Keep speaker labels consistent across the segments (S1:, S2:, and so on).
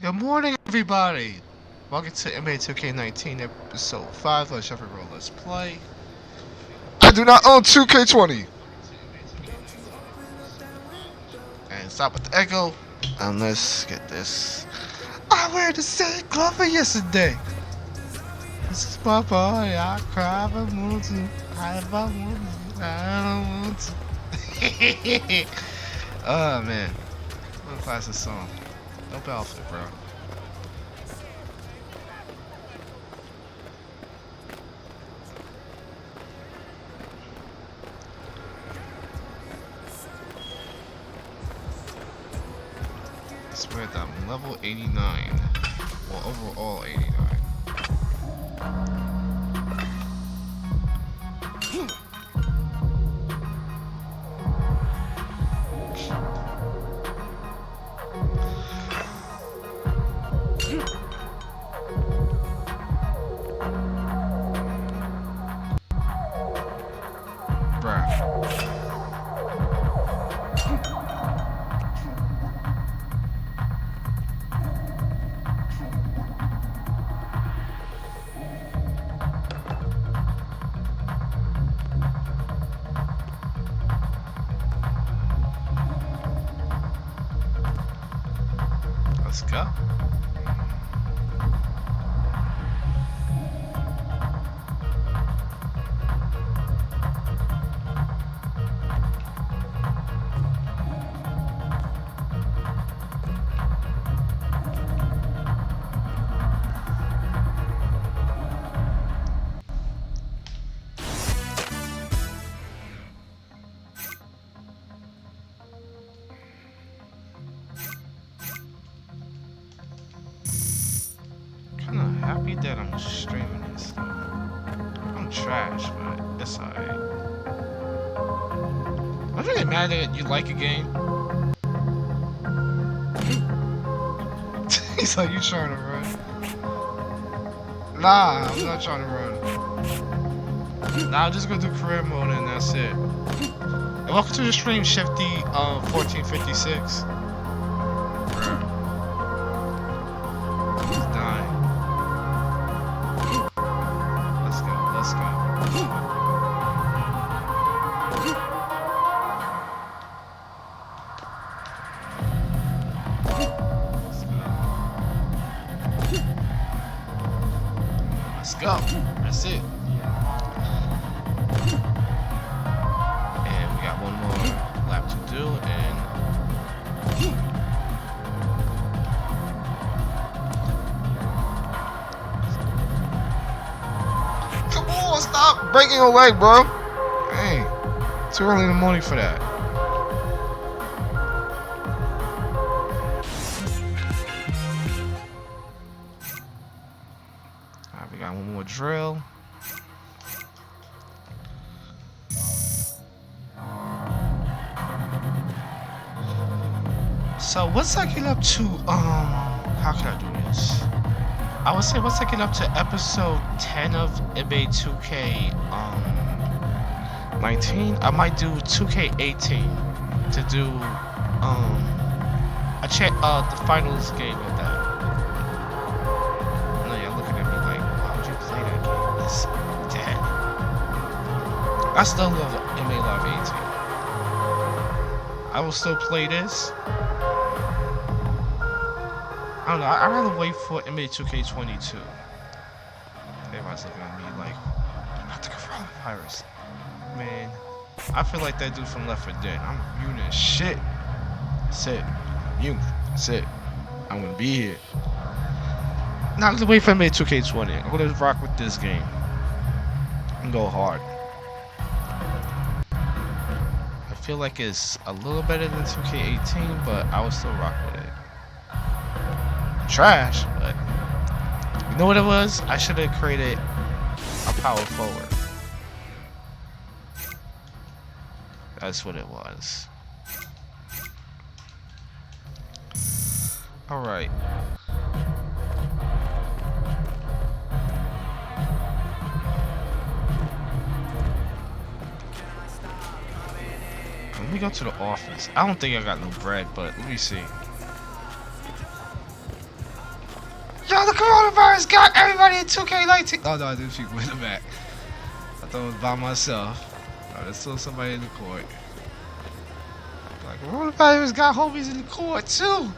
S1: Good morning, everybody. Welcome to NBA 2K19 episode 5. Let's Chevy roll. Let's play. I do not own 2K20. And stop with the echo. And let's get this. I wear the same clothes for yesterday. This is my boy. I cry if I want to. I don't want to. Oh man, what a classic song. Dope outfit, bro. I swear that I'm level 89. Well, overall 89. Let's go. Happy that I'm streaming this stuff. I'm trash, but it's alright. I'm really mad that you like a game. He's like, you trying to run? Nah, I'm not trying to run. Nah, I'm just gonna do career mode and that's it. And welcome to the stream, Shifty 1456. Go. That's it. And we got one more lap to do, and come on, stop breaking away, bro. Hey, too early in the morning for that. One more drill. So what's I get up to? How can I do this? I would say what's I get up to episode 10 of NBA 2K 19. I might do 2K18 to do a check the finals game of that. Dead. I still love NBA Live 18. I will still play this. I don't know. I'd rather wait for NBA 2K22. Everybody's looking at me like, not the coronavirus. Man, I feel like that dude from Left 4 Dead. I'm immune as shit. That's it. Immune. That's it. I'm gonna be here. Not gonna wait for NBA 2K20. I'm gonna rock with this game and go hard. I feel like it's a little better than 2K18, but I would still rock with it. Trash, but you know what it was? I should have created a power forward. That's what it was. All right. Let me go to the office. I don't think I got no bread, but let me see. coronavirus got everybody in 2K19. Oh no, I didn't shoot with the back. I thought it was by myself. Oh, there's still somebody in the court. Like, coronavirus got homies in the court too.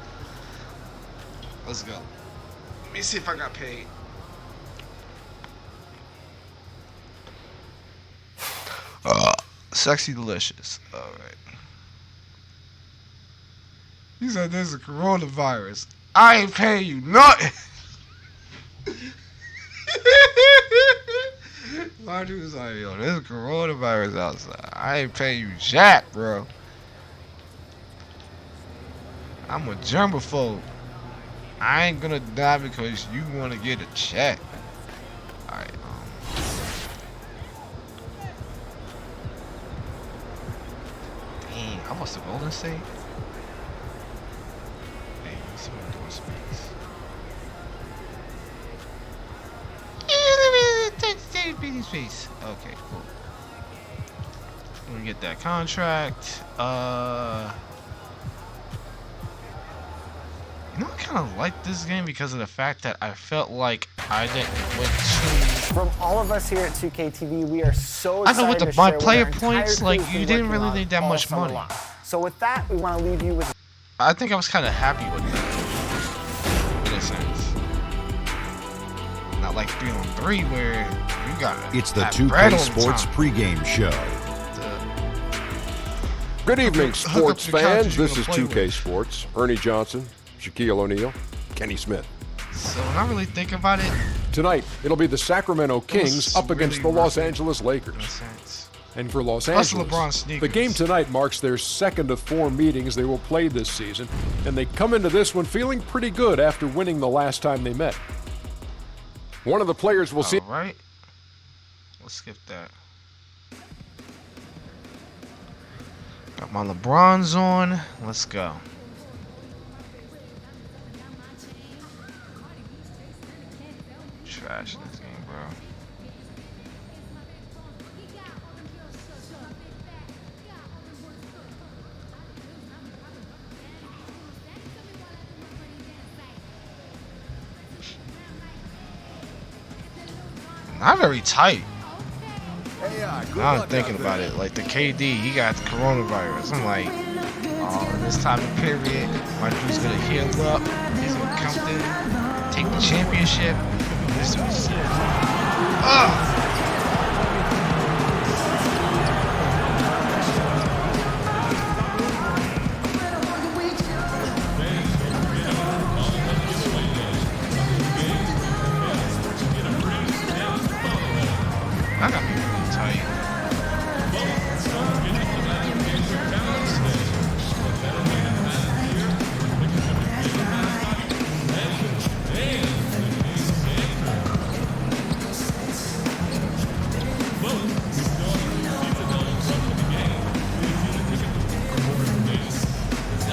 S1: Let's go. Let me see if I got paid. Sexy delicious. Alright. He said there's a coronavirus. I ain't paying you nothing. Marty was like, yo, there's a coronavirus outside. I ain't paying you jack, bro. I'm a germaphobe. I ain't gonna die because you wanna get a check. Alright, dang, I lost the Golden State. Hey, let's see what I'm doing space. Space. Okay, cool. Let me get that contract. You know, I kind of like this game because of the fact that I felt like I didn't win too.
S2: From all of us here at 2K TV, we are so excited
S1: I know with
S2: to
S1: my
S2: share what
S1: player
S2: our
S1: points,
S2: entire
S1: like
S2: crew's
S1: you
S2: been
S1: didn't
S2: working
S1: really
S2: on
S1: need that
S2: all
S1: much
S2: summer
S1: money.
S2: long. So with that, we want to leave you with.
S1: I think I was kind of happy with that, in a sense. Not like 3-on-3 where you got.
S3: It's the 2K Sports pregame show.
S4: Good evening, sports fans. This is 2K Sports. Ernie Johnson, Shaquille O'Neal, Kenny Smith.
S1: So when I really think about it,
S4: tonight it'll be the Sacramento Kings up against the Los Angeles Lakers. And for Los Angeles, the game tonight marks their second of 4 meetings they will play this season, and they come into this one feeling pretty good after winning the last time they met. One of the players will see.
S1: All right, let's skip that. Got my LeBrons on. Let's go. Trash in this game, bro. Not very tight. Now I'm thinking about it. Like the KD, he got the coronavirus. I'm like, oh, in this time of period, my dude's gonna heal up. He's gonna come in, take the championship. This dude's I gotta be really tight.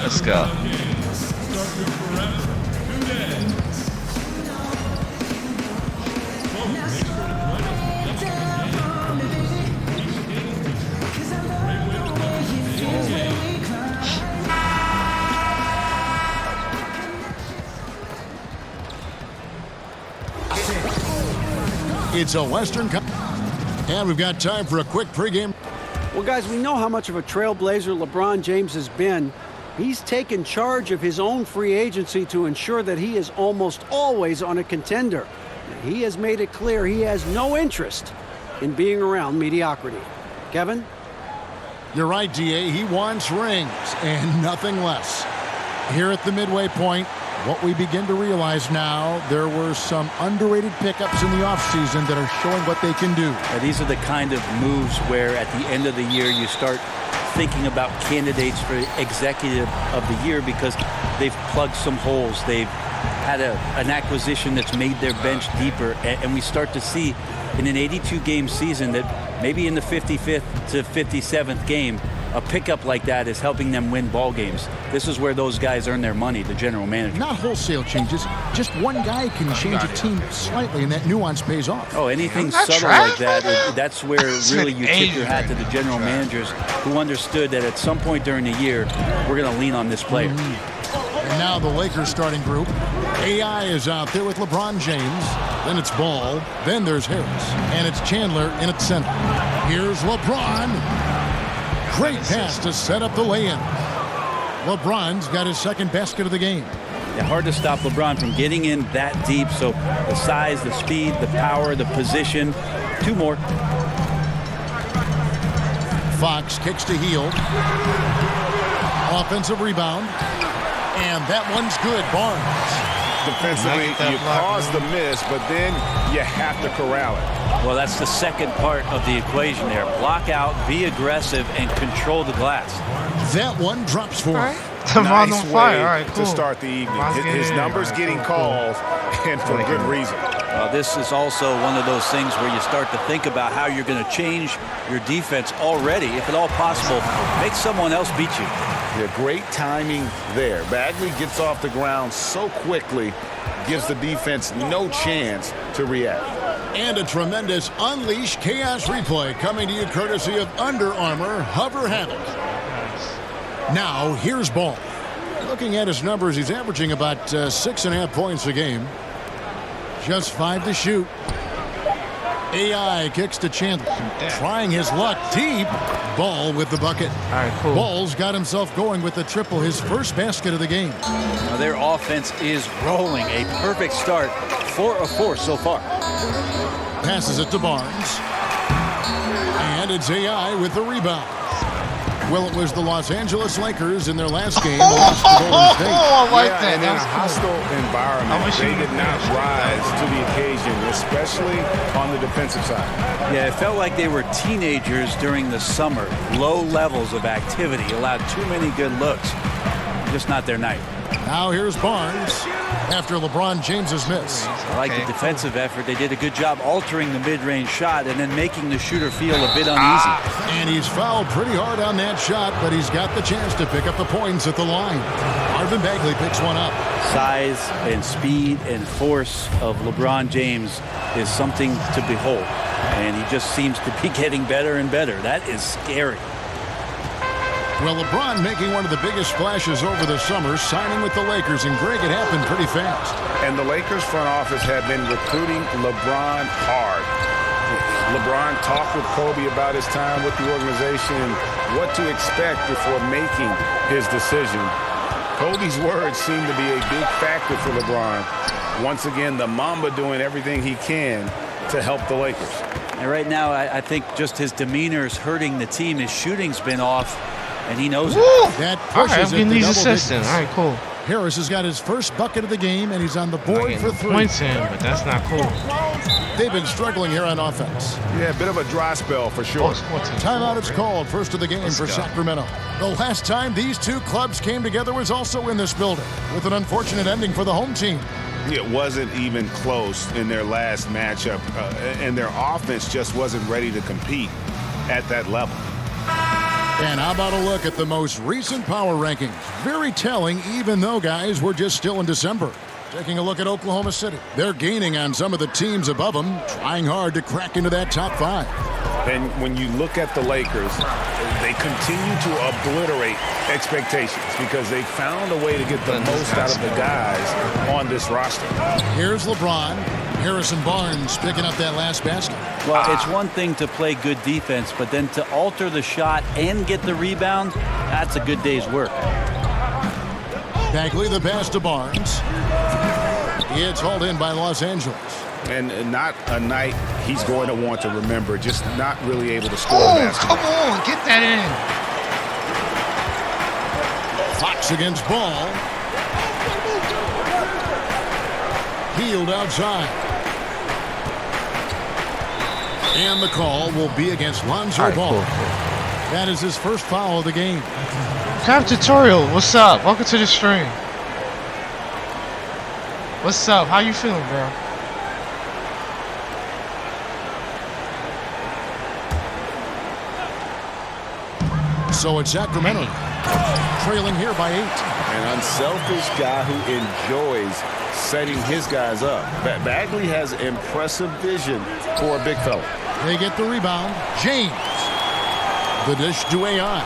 S1: Let's go.
S3: It's a Western Cup, and we've got time for a quick pregame.
S5: Well, guys, we know how much of a trailblazer LeBron James has been. He's taken charge of his own free agency to ensure that he is almost always on a contender. He has made it clear he has no interest in being around mediocrity. Kevin?
S3: You're right, DA. He wants rings and nothing less. Here at the midway point, what we begin to realize now, there were some underrated pickups in the offseason that are showing what they can do.
S6: These are the kind of moves where at the end of the year you start thinking about candidates for executive of the year because they've plugged some holes. They've had an acquisition that's made their bench deeper, and we start to see in an 82-game season that maybe in the 55th to 57th game, a pickup like that is helping them win ball games. This is where those guys earn their money, the general manager.
S3: Not wholesale changes. Just one guy can change a team slightly, and that nuance pays off.
S6: Oh, anything subtle like that, that's where really you tip your hat to the general managers who understood that at some point during the year, we're going to lean on this player.
S3: And now the Lakers starting group. AI is out there with LeBron James. Then it's Ball. Then there's Harris. And it's Chandler in at center. Here's LeBron. Great pass to set up the lay-in. LeBron's got his second basket of the game.
S6: Yeah, hard to stop LeBron from getting in that deep. So the size, the speed, the power, the position. 2 more.
S3: Fox kicks to Hield. Offensive rebound. And that one's good. Barnes.
S7: Defensively, you cause the miss, but then you have to corral it.
S6: Well, that's the second part of the equation there. Block out, be aggressive, and control the glass.
S3: That one drops for him.
S1: Nice
S7: Nice
S1: on
S7: way
S1: fire. All right, cool.
S7: to start the evening.
S1: Devon's
S7: His numbers getting called, and for good reason.
S6: This is also one of those things where you start to think about how you're going to change your defense already, if at all possible. Make someone else beat you.
S7: Yeah, great timing there. Bagley gets off the ground so quickly, gives the defense no chance to react.
S3: And a tremendous Unleash Chaos replay coming to you courtesy of Under Armour Hover Havoc. Now, here's Ball. Looking at his numbers, he's averaging about 6.5 points a game. Just 5 to shoot. AI kicks to Chandler. Trying his luck deep. Ball with the bucket.
S1: All right, cool.
S3: Ball's got himself going with the triple, his first basket of the game.
S6: Now their offense is rolling. A perfect start. 4 of 4 so far.
S3: Passes it to Barnes. And it's AI with the rebound. Well, it was the Los Angeles Lakers in their last game. Lost to Golden State.
S1: I like that.
S7: And in a
S1: That's cool.
S7: hostile environment, they did not rise to the occasion, especially on the defensive side.
S6: Yeah, it felt like they were teenagers during the summer. Low levels of activity, allowed too many good looks. Just not their night.
S3: Now here's Barnes after LeBron James's miss.
S6: I like the defensive effort. They did a good job altering the mid-range shot and then making the shooter feel a bit uneasy.
S3: And he's fouled pretty hard on that shot, but he's got the chance to pick up the points at the line. Marvin Bagley picks one up.
S6: Size and speed and force of LeBron James is something to behold. And he just seems to be getting better and better. That is scary.
S3: Well, LeBron making one of the biggest splashes over the summer, signing with the Lakers, and Greg, it happened pretty fast.
S7: And the Lakers front office have been recruiting LeBron hard. LeBron talked with Kobe about his time with the organization and what to expect before making his decision. Kobe's words seem to be a big factor for LeBron. Once again, the Mamba doing everything he can to help the Lakers.
S6: And right now, I think just his demeanor is hurting the team. His shooting's been off, and he knows it.
S3: That
S1: All right,
S3: pushes
S1: I'm
S3: it
S1: getting
S3: to
S1: these
S3: double
S1: assists in.
S3: digits.
S1: All right, cool.
S3: Harris has got his first bucket of the game, and he's on the
S1: Not
S3: board
S1: getting
S3: for 3.
S1: points in, but that's not cool.
S3: They've been struggling here on offense.
S7: Yeah, a bit of a dry spell for sure.
S3: Timeout is called. First of the game for Sacramento. The last time these two clubs came together was also in this building, with an unfortunate ending for the home team.
S7: It wasn't even close in their last matchup, and their offense just wasn't ready to compete at that level.
S3: And how about a look at the most recent power rankings? Very telling, even though, guys, we're just still in December. Taking a look at Oklahoma City. They're gaining on some of the teams above them, trying hard to crack into that top 5.
S7: And when you look at the Lakers, they continue to obliterate expectations because they found a way to get the most out of the guys on this roster.
S3: Here's LeBron. Harrison Barnes picking up that last basket.
S6: Well, it's one thing to play good defense, but then to alter the shot and get the rebound, that's a good day's work.
S3: Bagley the pass to Barnes. It's hauled in by Los Angeles.
S7: And not a night he's going to want to remember, just not really able to score a basket.
S1: Come on, get that in.
S3: Fox against Ball. Hield outside. And the call will be against Lonzo
S1: Right,
S3: Ball.
S1: cool.
S3: That is his first foul of the game.
S1: Cap Tutorial, what's up? Welcome to the stream. What's up? How you feeling, bro?
S3: So it's Sacramento, trailing here by 8.
S7: An unselfish guy who enjoys setting his guys up. Bagley has impressive vision for a big fella.
S3: They get the rebound. James. The dish to AI.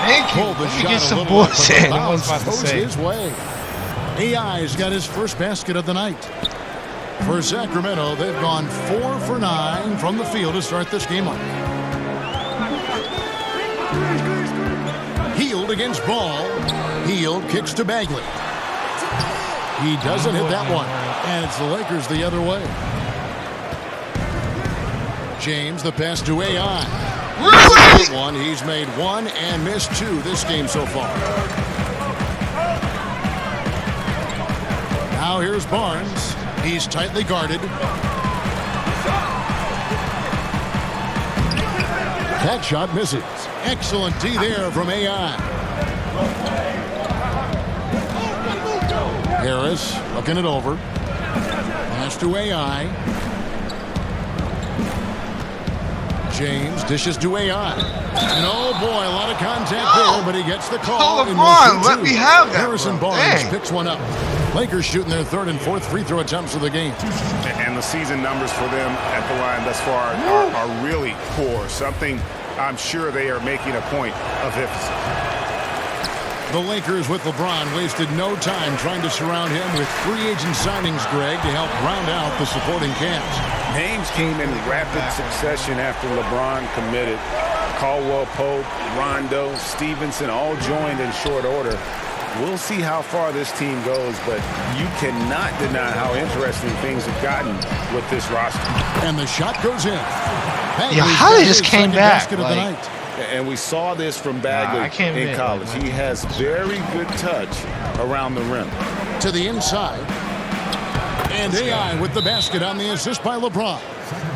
S1: Thank you.
S3: Pulled the
S1: Let me
S3: shot
S1: get
S3: a
S1: some
S3: little up,
S1: bullshit.
S3: but the
S1: I was
S3: bounce
S1: about to
S3: goes
S1: say.
S3: his way. AI's got his first basket of the night. For Sacramento, they've gone 4 for 9 from the field to start this game off. Hield against Ball. Hield kicks to Bagley. He doesn't hit that one, and it's the Lakers the other way. James, the pass to AI.
S1: Really?
S3: One, he's made 1 and missed 2 this game so far. Now here's Barnes. He's tightly guarded. That shot misses. Excellent D there from AI. Harris looking it over. Pass to AI. James dishes to AI. And oh boy, a lot of contact there, but he gets the call.
S1: LeBron, let me have that.
S3: Harrison Barnes picks one up. Lakers shooting their 3rd and 4th free throw attempts of the game.
S7: And the season numbers for them at the line thus far are really poor. Something I'm sure they are making a point of emphasis.
S3: The Lakers with LeBron wasted no time trying to surround him with free agent signings, Greg, to help round out the supporting cast.
S7: Names came in rapid succession after LeBron committed. Caldwell Pope, Rondo, Stevenson all joined in short order. We'll see how far this team goes, but you cannot deny how interesting things have gotten with this roster.
S3: And the shot goes in.
S1: Yeah, how they just came back.
S3: Basket of the night.
S7: And we saw this from Bagley in college. He has very good touch around the rim.
S3: To the inside. And AI with the basket on the assist by LeBron.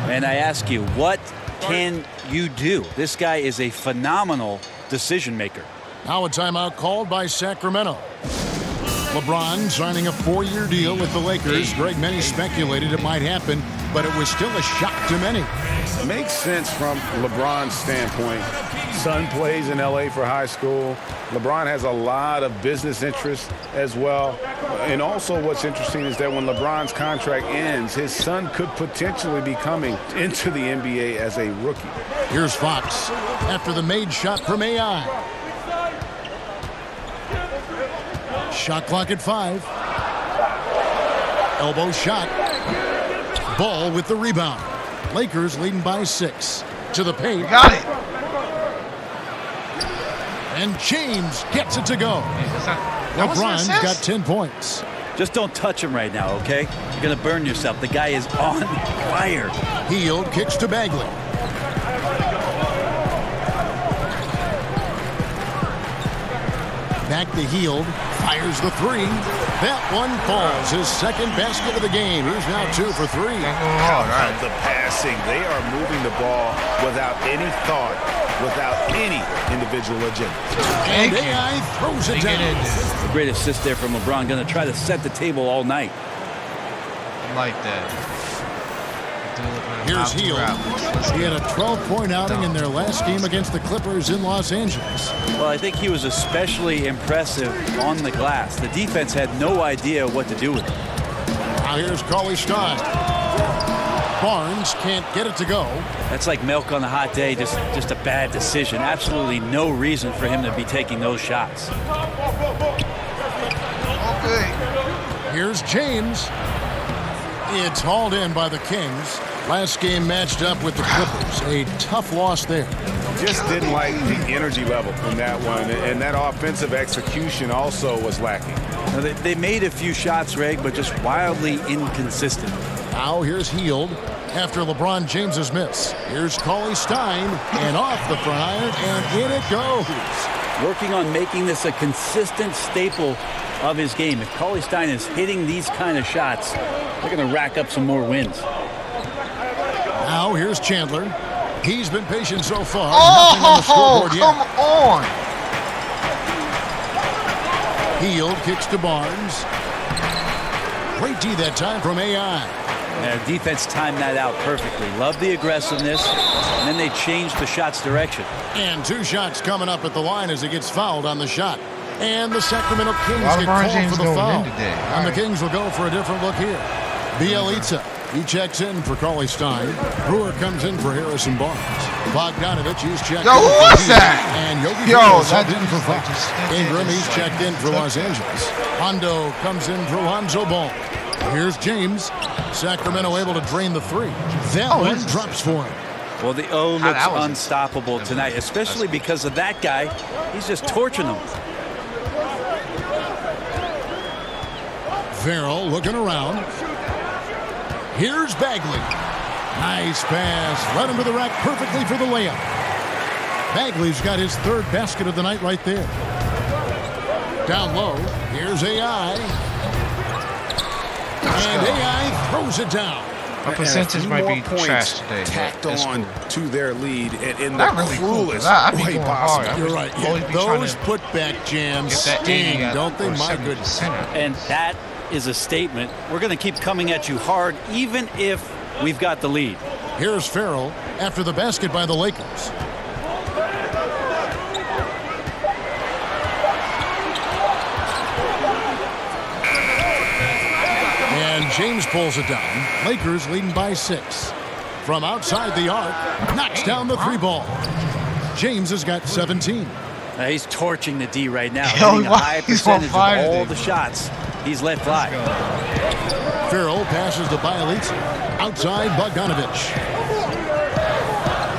S6: And I ask you, what can you do? This guy is a phenomenal decision maker.
S3: Now a timeout called by Sacramento. LeBron signing a 4-year deal with the Lakers. Greg, many speculated it might happen, but it was still a shock to many.
S7: Makes sense from LeBron's standpoint. Son plays in LA for high school. LeBron has a lot of business interests as well. And also what's interesting is that when LeBron's contract ends, his son could potentially be coming into the NBA as a rookie.
S3: Here's Fox after the made shot from AI. Shot clock at 5. Elbow shot. Ball with the rebound. Lakers leading by 6. To the paint.
S1: Got it.
S3: And James gets it to go. LeBron's got 10 points.
S6: Just don't touch him right now, okay? You're going to burn yourself. The guy is on fire.
S3: Hield kicks to Bagley. Back to Hield. Fires the 3. That one falls. His 2nd basket of the game. He's now 2 for 3.
S7: The passing. They are moving the ball without any thought, without any individual agenda.
S3: And AI throws it down.
S6: A great assist there from LeBron. Going to try to set the table all night.
S1: I like that.
S3: Here's Hield. He had a 12-point outing in their last game against the Clippers in Los Angeles.
S6: Well, I think he was especially impressive on the glass. The defense had no idea what to do with him.
S3: Now here's Cauley-Stein. Barnes can't get it to go.
S6: That's like milk on a hot day, just a bad decision. Absolutely no reason for him to be taking those shots.
S1: Okay.
S3: Here's James. It's hauled in by the Kings. Last game matched up with the Clippers. A tough loss there.
S7: Just didn't like the energy level in that one, and that offensive execution also was lacking.
S6: Now, they made a few shots, Reg, but just wildly inconsistent.
S3: Now here's Hield after LeBron James's miss. Here's Cauley-Stein, and off the front iron, and in it goes.
S6: Working on making this a consistent staple of his game. If Cauley-Stein is hitting these kind of shots, they're going to rack up some more wins.
S3: Now here's Chandler. He's been patient so far.
S1: Oh,
S3: Nothing on the scoreboard yet.
S1: come on.
S3: Hield kicks to Barnes. Great D that time from AI.
S6: Their defense timed that out perfectly. Love the aggressiveness, and then they changed the shot's direction.
S3: And 2 shots coming up at the line as he gets fouled on the shot. And the Sacramento Kings get
S1: LeBron
S3: called
S1: James
S3: for the
S1: going
S3: foul.
S1: in today.
S3: And the Kings will go for a different look here. Bielitsa, he checks in for Cauley-Stein. Brewer comes in for Harrison Barnes. Bogdanovich, he's checked
S1: Yo,
S3: in.
S1: who was that?
S3: And Yogi
S1: Yo,
S3: Ferrell
S1: that
S3: subbed in
S1: dude
S3: for
S1: was like
S3: Fox.
S1: just
S3: Ingram, he's checked in for Los Angeles. Hondo comes in for Lonzo Ball. Here's James. Sacramento able to drain the three. That one drops for him.
S6: Well, the O looks unstoppable tonight, especially because of that guy. He's just torching them.
S3: Ferrell looking around. Here's Bagley. Nice pass. Right under the rack perfectly for the layup. Bagley's got his third basket of the night right there. Down low. Here's AI. And AI throws it down.
S1: My percentage might be trash today.
S7: Tacked on to their lead in the
S1: Not really
S7: cruelest
S1: way
S7: way possible.
S3: You're right. Yeah, those putback jams sting, don't they? My goodness.
S6: And that is a statement. We're going to keep coming at you hard, even if we've got the lead.
S3: Here's Ferrell after the basket by the Lakers. And James pulls it down. Lakers leading by 6. From outside the arc, knocks down the 3 ball. James has got 17.
S6: He's torching the D right now, hitting a high percentage of all the shots he's let fly.
S3: Ferrell passes to Bialic. Outside Bogdanovich.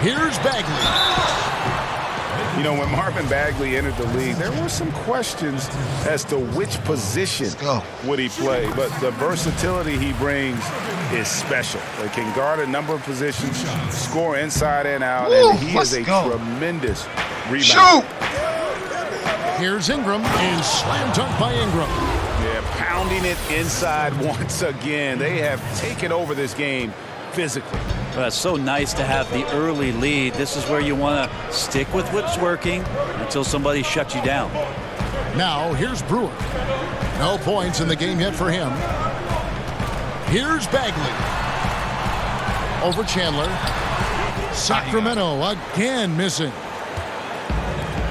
S3: Here's Bagley.
S7: You know, when Marvin Bagley entered the league, there were some questions as to which position would he play. But the versatility he brings is special. He can guard a number of positions, score inside and out, and he is a tremendous rebounder.
S1: Shoot!
S3: Here's Ingram, and slam dunk by Ingram.
S7: Yeah, pounding it inside once again. They have taken over this game physically.
S6: Well, it's so nice to have the early lead. This is where you want to stick with what's working until somebody shuts you down.
S3: Now, here's Brewer. No points in the game yet for him. Here's Bagley. Over Chandler. Sacramento again missing.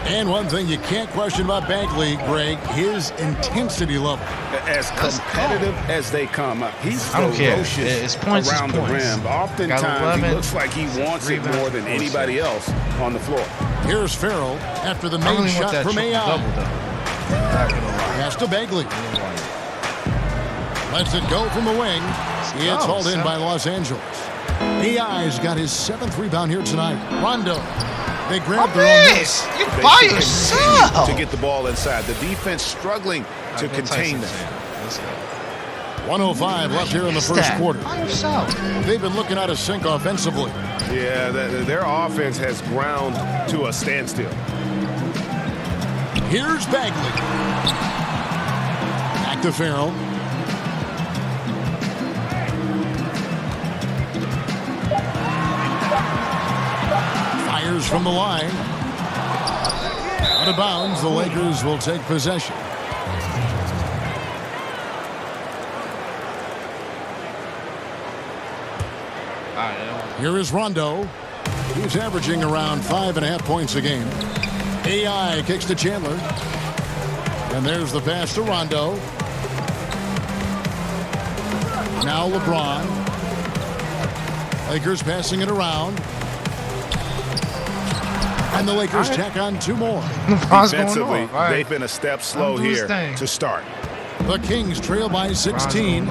S3: And one thing you can't question about Bagley, Greg, his intensity level.
S7: As competitive as they come. He's
S1: ferocious
S7: around the rim. Oftentimes, he looks like he wants it more than anybody else on the floor.
S3: Here's Ferrell after the main shot from AI. Pass to Bagley. Lets it go from the wing. It's hauled in by Los Angeles. AI's got his 7th rebound here tonight. Rondo. They grab their own miss.
S1: You by yourself.
S7: To get the ball inside. The defense struggling to contain them.
S3: 1:05 left here in the first quarter.
S1: By yourself.
S3: They've been looking out of sync offensively.
S7: Yeah, their offense has ground to a standstill.
S3: Here's Bagley. Back to Ferrell. Fires from the line. Out of bounds, the Lakers will take possession. Here is Rondo. He's averaging around 5.5 points a game. AI kicks to Chandler. And there's the pass to Rondo. Now LeBron. Lakers passing it around. And the Lakers tack on 2 more.
S7: Defensively, they've been a step slow here to start.
S3: The Kings trail by 16.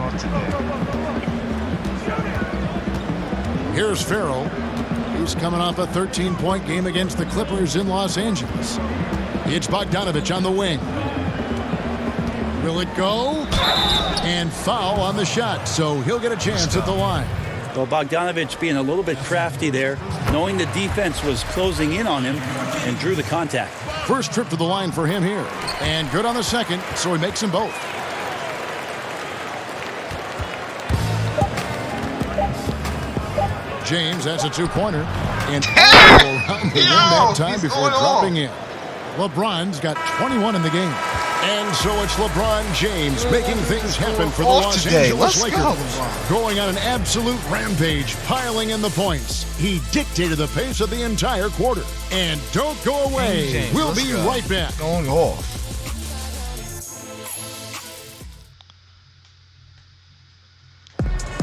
S3: Here's Ferrell. He's coming off a 13-point game against the Clippers in Los Angeles. It's Bogdanovich on the wing. Will it go? And foul on the shot, so he'll get a chance at the line.
S6: Well, Bogdanovich being a little bit crafty there, knowing the defense was closing in on him, and drew the contact.
S3: First trip to the line for him here. And good on the second, so he makes them both. James, that's a 2-pointer. And around the rim that time before dropping in. LeBron's got 21 in the game. And so it's LeBron James making things happen for the Los Angeles Lakers. Going on an absolute rampage, piling in the points. He dictated the pace of the entire quarter. And don't go away. We'll be right back.
S1: Going off.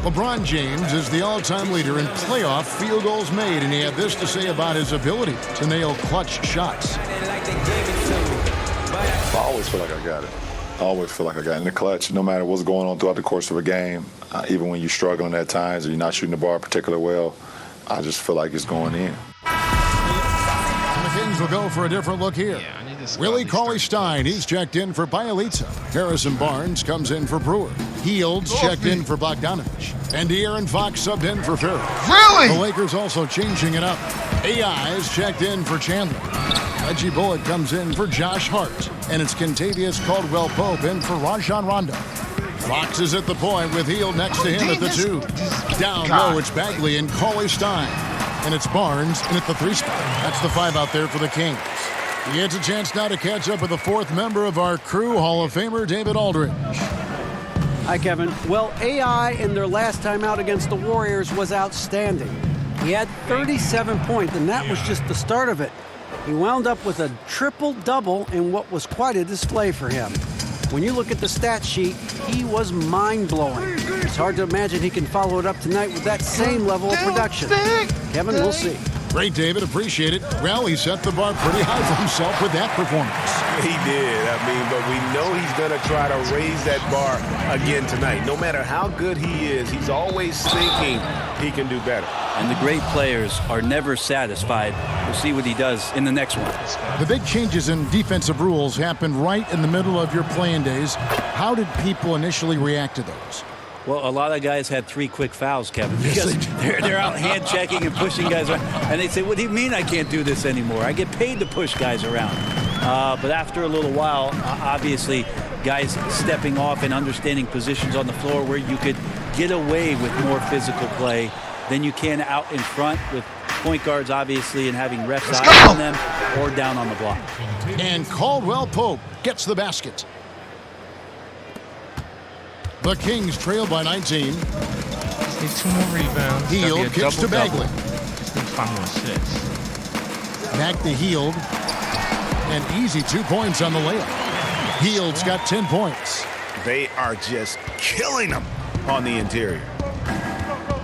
S3: LeBron James is the all-time leader in playoff field goals made, and he had this to say about his ability to nail clutch shots.
S8: I always feel like I got it. I always feel like I got it in the clutch, no matter what's going on throughout the course of a game. Even when you're struggling at times or you're not shooting the ball particularly well, I just feel like it's going in.
S3: And the Kings will go for a different look here. Willie Cauley-Stein, he's checked in for Bielitsa. Harrison Barnes comes in for Brewer. Heald's checked in for Bogdanovich. And De'Aaron Fox subbed in for Ferry.
S1: Really?
S3: The Lakers also changing it up. AI is checked in for Chandler. Reggie Bullock comes in for Josh Hart. And it's Kentavious Caldwell-Pope in for Rajon Rondo. Fox is at the point with Hield next to him at the 2. Down low, it's Bagley and Cauley-Stein. And it's Barnes in at the 3 spot. That's the 5 out there for the Kings. He gets a chance now to catch up with the 4th member of our crew, Hall of Famer David Aldridge.
S5: Hi, Kevin. Well, AI in their last time out against the Warriors was outstanding. He had 37 points, and that was just the start of it. He wound up with a triple-double in what was quite a display for him. When you look at the stat sheet, he was mind-blowing. It's hard to imagine he can follow it up tonight with that same level of production. Kevin, we'll see.
S3: Great, David. Appreciate it. Well, he set the bar pretty high for himself with that performance.
S7: He did. But we know he's going to try to raise that bar again tonight. No matter how good he is, he's always thinking he can do better.
S6: And the great players are never satisfied. We'll see what he does in the next one.
S3: The big changes in defensive rules happened right in the middle of your playing days. How did people initially react to those?
S6: Well, a lot of guys had 3 quick fouls, Kevin, because they're out hand checking and pushing guys around. And they say, what do you mean I can't do this anymore? I get paid to push guys around. But after a little while, obviously, guys stepping off and understanding positions on the floor where you could get away with more physical play than you can out in front with point guards, obviously, and having refs out on them or down on the block.
S3: And Caldwell-Pope gets the basket. The Kings trail by 19.
S1: Just need 2 more rebounds.
S3: Hield kicks to Bagley.
S1: Just need 5 more assists.
S3: Back to Hield. And easy 2 points on the layup. Hield's got 10 points.
S7: They are just killing him on the interior.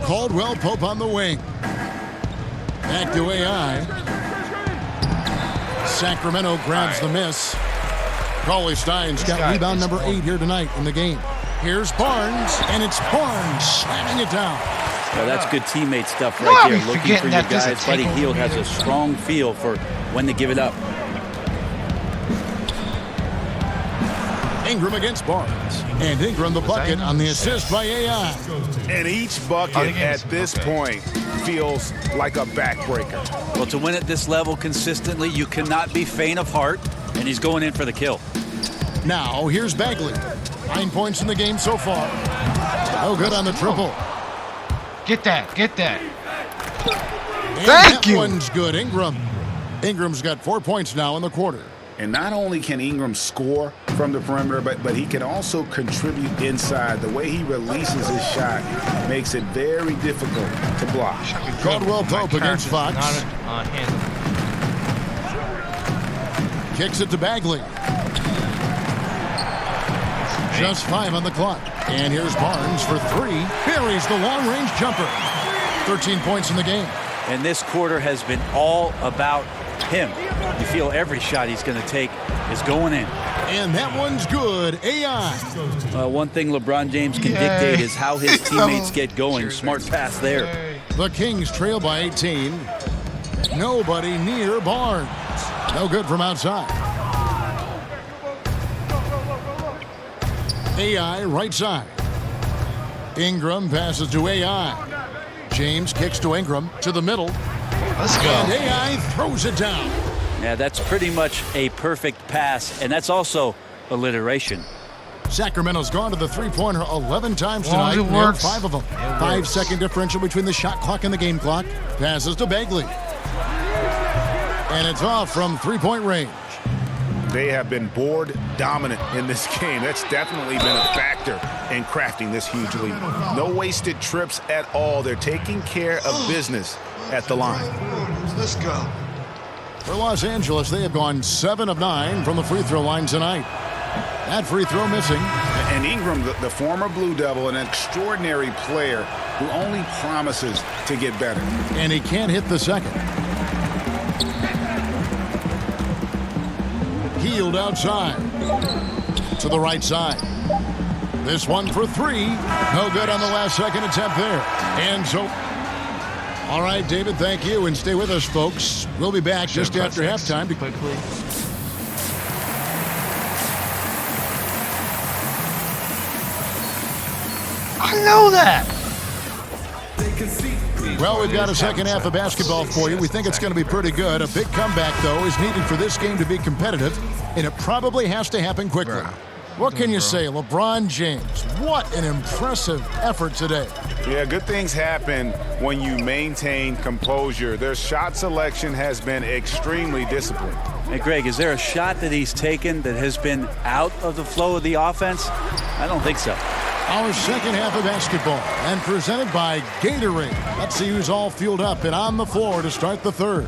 S3: Caldwell-Pope on the wing. Back to AI. Sacramento grabs the miss. Cauley-Stein's got rebound number 8 here tonight in the game. Here's Barnes, and it's Barnes slamming it down.
S6: Well, that's good teammate stuff right there. Looking for your guys. Buddy Hield has a strong feel for when to give it up.
S3: Ingram against Barnes. And Ingram the bucket on the assist by AI.
S7: And each bucket at this point feels like a backbreaker.
S6: Well, to win at this level consistently, you cannot be faint of heart, and he's going in for the kill.
S3: Now, here's Bagley. 9 points in the game so far. No good on the triple.
S1: Get that.
S3: And that one's good. Ingram's got 4 points now in the quarter.
S7: And not only can Ingram score from the perimeter, but he can also contribute inside. The way he releases his shot makes it very difficult to block.
S3: Caldwell-Pope against Fox. Kicks it to Bagley. Just 5 on the clock. And here's Barnes for 3. Buries the long-range jumper. 13 points in the game.
S6: And this quarter has been all about him. You feel every shot he's going to take is going in.
S3: And that one's good. AI.
S6: One thing LeBron James can dictate is how his teammates get going. Smart pass there.
S3: The Kings trail by 18. Nobody near Barnes. No good from outside. AI right side. Ingram passes to AI. James kicks to Ingram to the middle.
S1: Let's go.
S3: And AI throws it down.
S6: Yeah, that's pretty much a perfect pass, and that's also alliteration.
S3: Sacramento's gone to the three-pointer 11 times tonight. Nailed 5 of them. 5-second differential between the shot clock and the game clock. Passes to Bagley. And it's off from three-point range.
S7: They have been board dominant in this game. That's definitely been a factor in crafting this huge lead. No wasted trips at all. They're taking care of business at the line.
S1: Let's go.
S3: For Los Angeles, they have gone 7 of 9 from the free throw line tonight. That free throw missing.
S7: And Ingram, the former Blue Devil, an extraordinary player who only promises to get better.
S3: And he can't hit the second. Healed outside. To the right side. This one for three. No good on the last second attempt there. And so, all right, David, thank you. And stay with us, folks. We'll be back just after halftime.
S1: Quickly. I know that.
S3: Well, we've got a second half of basketball for you. We think it's going to be pretty good. A big comeback, though, is needed for this game to be competitive, and it probably has to happen quickly.
S1: Bruh.
S3: What can you say? LeBron James, what an impressive effort today.
S7: Yeah, good things happen when you maintain composure. Their shot selection has been extremely disciplined.
S6: Hey, Greg, is there a shot that he's taken that has been out of the flow of the offense? I don't think so.
S3: Our second half of basketball, and presented by Gatorade. Let's see who's all fueled up and on the floor to start the third.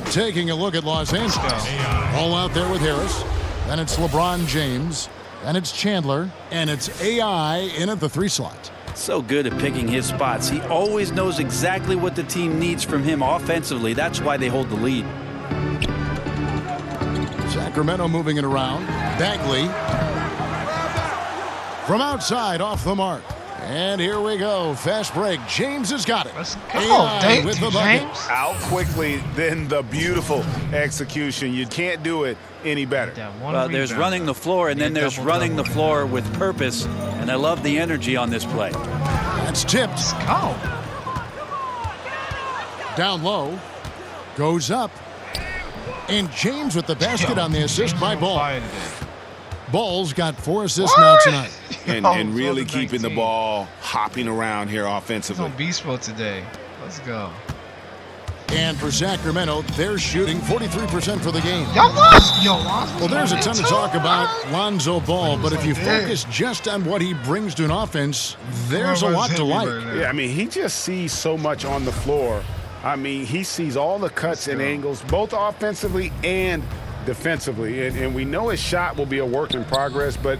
S3: Taking a look at Los Angeles. All out there with Harris. Then it's LeBron James. Then it's Chandler. And it's AI in at the 3 slot.
S6: So good at picking his spots. He always knows exactly what the team needs from him offensively. That's why they hold the lead.
S3: Sacramento moving it around. Bagley. From outside, off the mark. And here we go. Fast break. James has got it.
S1: Let's go. Thank
S3: with
S1: you,
S3: the bucket.
S1: James.
S7: Out quickly, then the beautiful execution. You can't do it any better.
S6: Well, there's running the floor, and then there's running the floor with purpose. And I love the energy on this play.
S3: That's tipped.
S1: Let's go.
S3: Down low. Goes up. And James with the basket on the assist by Ball. Ball's got 4 assists now tonight.
S7: And really keeping the ball hopping around here offensively.
S1: He's on beast mode today. Let's go.
S3: And for Sacramento, they're shooting 43% for the game.
S1: Y'all lost. Yo, Lonzo.
S3: Well, there's a ton to talk about Lonzo Ball, but if you focus just on what he brings to an offense, there's a lot to like.
S7: Yeah, I mean, he just sees so much on the floor. I mean, he sees all the cuts and angles, both offensively and defensively. And we know his shot will be a work in progress, but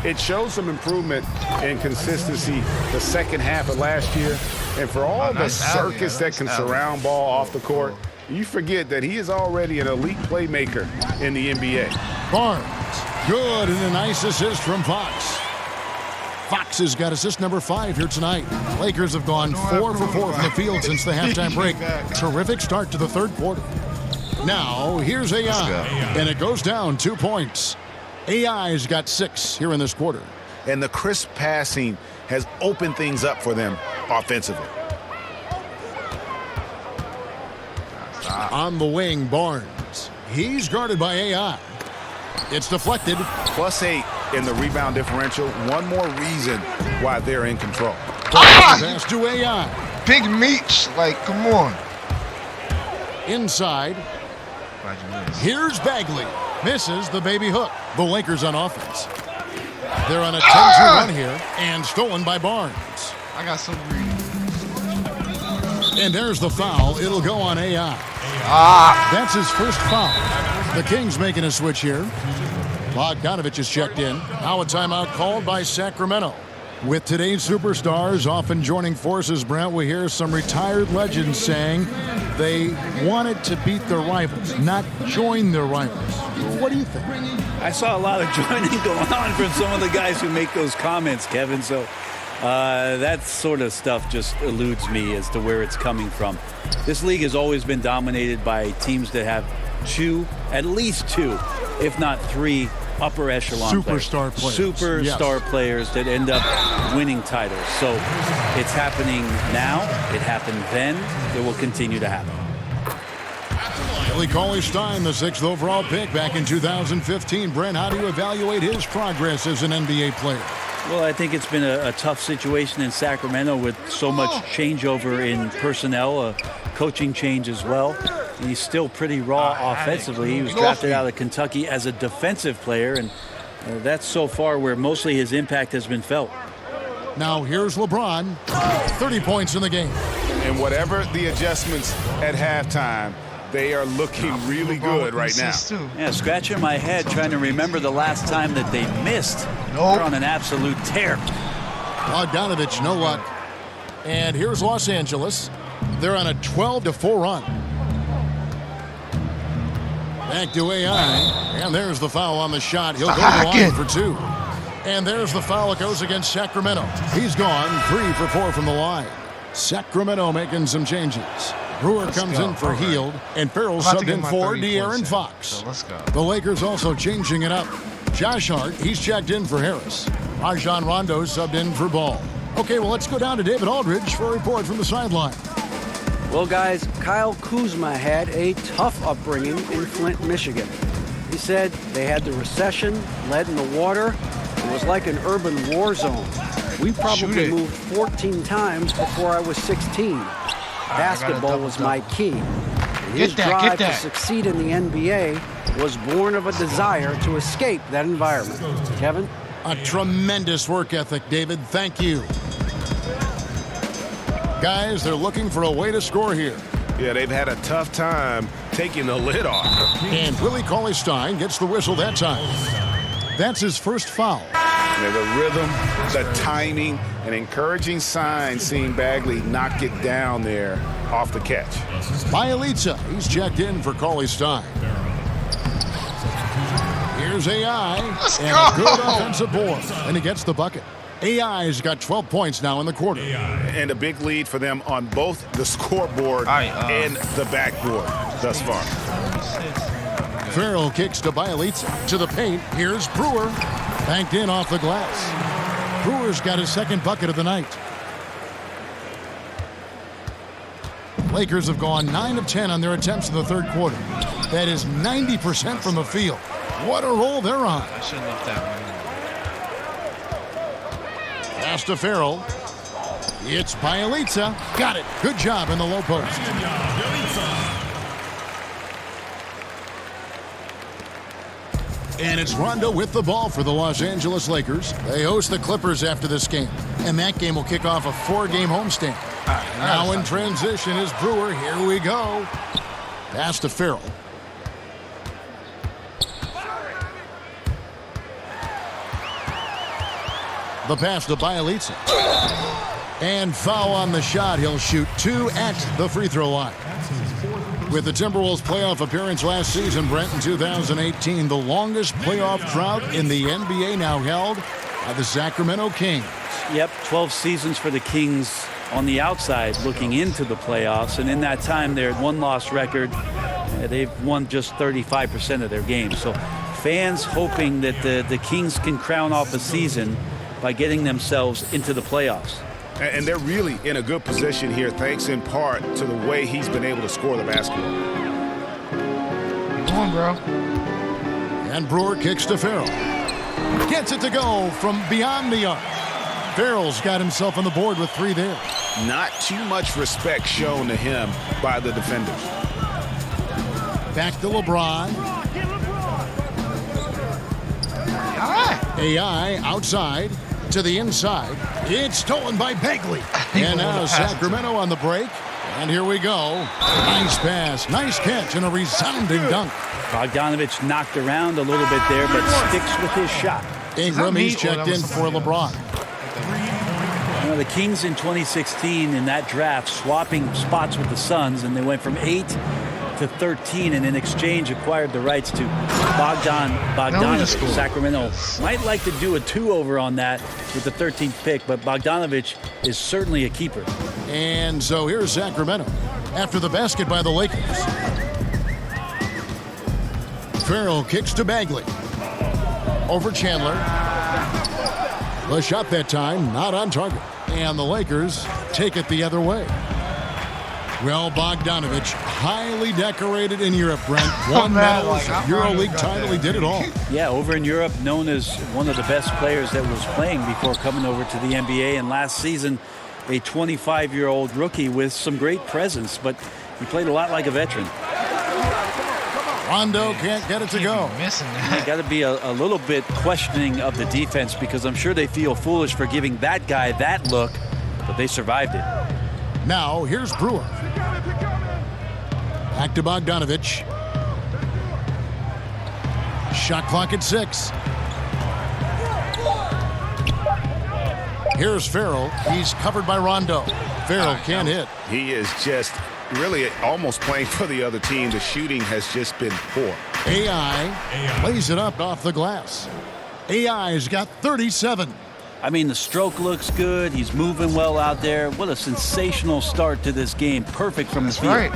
S7: it shows some improvement in consistency the second half of last year. And for all the circus that can surround Ball off the court, you forget that he is already an elite playmaker in the NBA.
S3: Barnes, good, and a nice assist from Fox. Fox has got assist number 5 here tonight. Lakers have gone 4 for 4 from the field since the halftime break. Terrific start to the third quarter. Now, here's AI, and it goes down 2 points. AI's got 6 here in this quarter.
S7: And the crisp passing has opened things up for them offensively.
S3: On the wing, Barnes. He's guarded by AI. It's deflected.
S7: +8 in the rebound differential. One more reason why they're in control.
S3: Pass to AI.
S1: Big Meech. Like, come on.
S3: Inside. Here's Bagley. Misses the baby hook. The Lakers on offense. They're on a 10-2 run here and stolen by Barnes.
S1: I got so greedy.
S3: And there's the foul. It'll go on AI. That's his first foul. The Kings making a switch here. Bogdanovich is checked in. Now a timeout called by Sacramento. With today's superstars often joining forces, Brent, we hear some retired legends saying they wanted to beat their rivals, not join their rivals. What do you think?
S6: I saw a lot of joining going on from some of the guys who make those comments, Kevin. So that sort of stuff just eludes me as to where it's coming from. This league has always been dominated by teams that have at least two, if not 3 upper echelon
S3: superstar
S6: players that end up winning titles. So it's happening now. It happened then. It will continue to happen.
S3: Billy Cauley-Stein, the 6th overall pick back in 2015. Brent, how do you evaluate his progress as an NBA player?
S6: Well, I think it's been a tough situation in Sacramento with so much changeover in personnel, a coaching change as well. He's still pretty raw offensively. He was drafted out of Kentucky as a defensive player, and that's so far where mostly his impact has been felt.
S3: Now here's LeBron, 30 points in the game.
S7: And whatever the adjustments at halftime, They are looking really good right now.
S6: Yeah, scratching my head trying to remember the last time that they missed. They're on an absolute tear.
S3: Bogdanovich, no luck. And here's Los Angeles. They're on a 12-4 run. Back to AI. And there's the foul on the shot. He'll go to the line for 2. And there's the foul. It goes against Sacramento. He's gone 3 for 4 from the line. Sacramento making some changes. Brewer comes in for Hield, and Farrell subbed in for De'Aaron Fox.
S1: So let's go.
S3: The Lakers also changing it up. Josh Hart, he's checked in for Harris. Rajon Rondo subbed in for Ball. Okay, well, let's go down to David Aldridge for a report from the sideline.
S5: Well, guys, Kyle Kuzma had a tough upbringing in Flint, Michigan. He said they had the recession, lead in the water. It was like an urban war zone. We probably moved 14 times before I was 16. Basketball was my key. And his drive to succeed in the NBA was born of a desire to escape that environment. Kevin?
S3: A tremendous work ethic, David. Thank you. Guys, they're looking for a way to score here.
S7: Yeah, they've had a tough time taking the lid off.
S3: And Willie Cauley-Stein gets the whistle that time. That's his first foul.
S7: Yeah, the rhythm, the timing, an encouraging sign seeing Bagley knock it down there off the catch.
S3: Bielitsa, he's checked in for Cauley-Stein. Here's AI, and a good offensive board, and he gets the bucket. AI's got 12 points now in the quarter.
S7: And a big lead for them on both the scoreboard and the backboard thus far.
S3: Farrell kicks to Bielitsa. To the paint, here's Brewer. Banked in off the glass. Brewer's got his second bucket of the night. Lakers have gone 9 of 10 on their attempts in the third quarter. That is 90% from the field. What a roll they're on.
S1: I should have left that one.
S3: Pass to Farrell. It's Bielitsa. Got it. Good job in the low post. And it's Rondo with the ball for the Los Angeles Lakers. They host the Clippers after this game. And that game will kick off a 4-game homestand. Now in transition is Brewer. Here we go. Pass to Farrell. The pass to Bielitsa. And foul on the shot. He'll shoot 2 at the free throw line. With the Timberwolves playoff appearance last season, Brent, in 2018, the longest playoff drought in the NBA now held by the Sacramento Kings.
S6: Yep, 12 seasons for the Kings on the outside looking into the playoffs. And in that time, their one-loss record, they've won just 35% of their games. So fans hoping that the Kings can crown off a season by getting themselves into the playoffs.
S7: And they're really in a good position here, thanks in part to the way he's been able to score the basketball.
S1: Come on, bro.
S3: And Brewer kicks to Farrell. Gets it to go from beyond the arc. Farrell's got himself on the board with 3 there.
S7: Not too much respect shown to him by the defenders.
S3: Back to LeBron. AI outside to the inside. It's stolen by Bagley. And now Sacramento on the break. And here we go. Nice pass, nice catch, and a resounding dunk.
S6: Bogdanovich knocked around a little bit there, but sticks with his shot.
S3: Ingram, he's checked in for LeBron.
S6: You know, the Kings in 2016 in that draft swapping spots with the Suns, and they went from 8 to 13, and in exchange acquired the rights to Bogdanovich. Sacramento might like to do a 2-over on that with the 13th pick, but Bogdanovich is certainly a keeper.
S3: And so here's Sacramento after the basket by the Lakers. Farrell kicks to Bagley. Over Chandler. The shot that time, not on target. And the Lakers take it the other way. Well, Bogdanovich, highly decorated in Europe, Brent. Won medals, EuroLeague title, he did it all.
S6: Yeah, over in Europe, known as one of the best players that was playing before coming over to the NBA. And last season, a 25-year-old rookie with some great presence, but he played a lot like a veteran.
S3: Rondo can't get it to go.
S1: Missing that.
S6: Got to be a little bit questioning of the defense, because I'm sure they feel foolish for giving that guy that look, but they survived it.
S3: Now, here's Brewer. Back to Bogdanovich. Shot clock at 6. Here's Farrell. He's covered by Rondo. Farrell can't hit.
S7: He is just really almost playing for the other team. The shooting has just been poor.
S3: AI lays it up off the glass. AI's got 37.
S6: I mean, the stroke looks good. He's moving well out there. What a sensational start to this game. Perfect from the field.
S1: Right.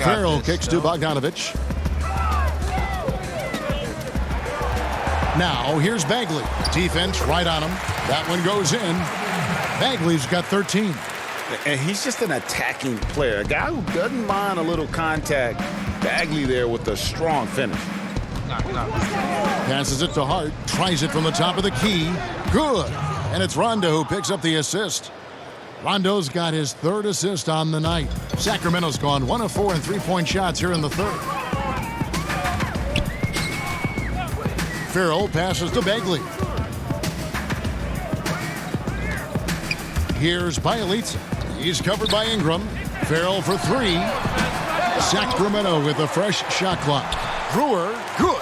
S3: Farrell kicks to Bogdanovich. Now here's Bagley. Defense right on him. That one goes in. Bagley's got 13.
S7: And he's just an attacking player. A guy who doesn't mind a little contact. Bagley there with a strong finish.
S3: Passes it to Hart. Tries it from the top of the key. Good. And it's Rondo who picks up the assist. Rondo's got his 3rd assist on the night. Sacramento's gone 1 of 4 in 3-point shots here in the 3rd. Farrell passes to Bagley. Here's Bielitsa. He's covered by Ingram. Farrell for 3. Sacramento with a fresh shot clock. Brewer, good.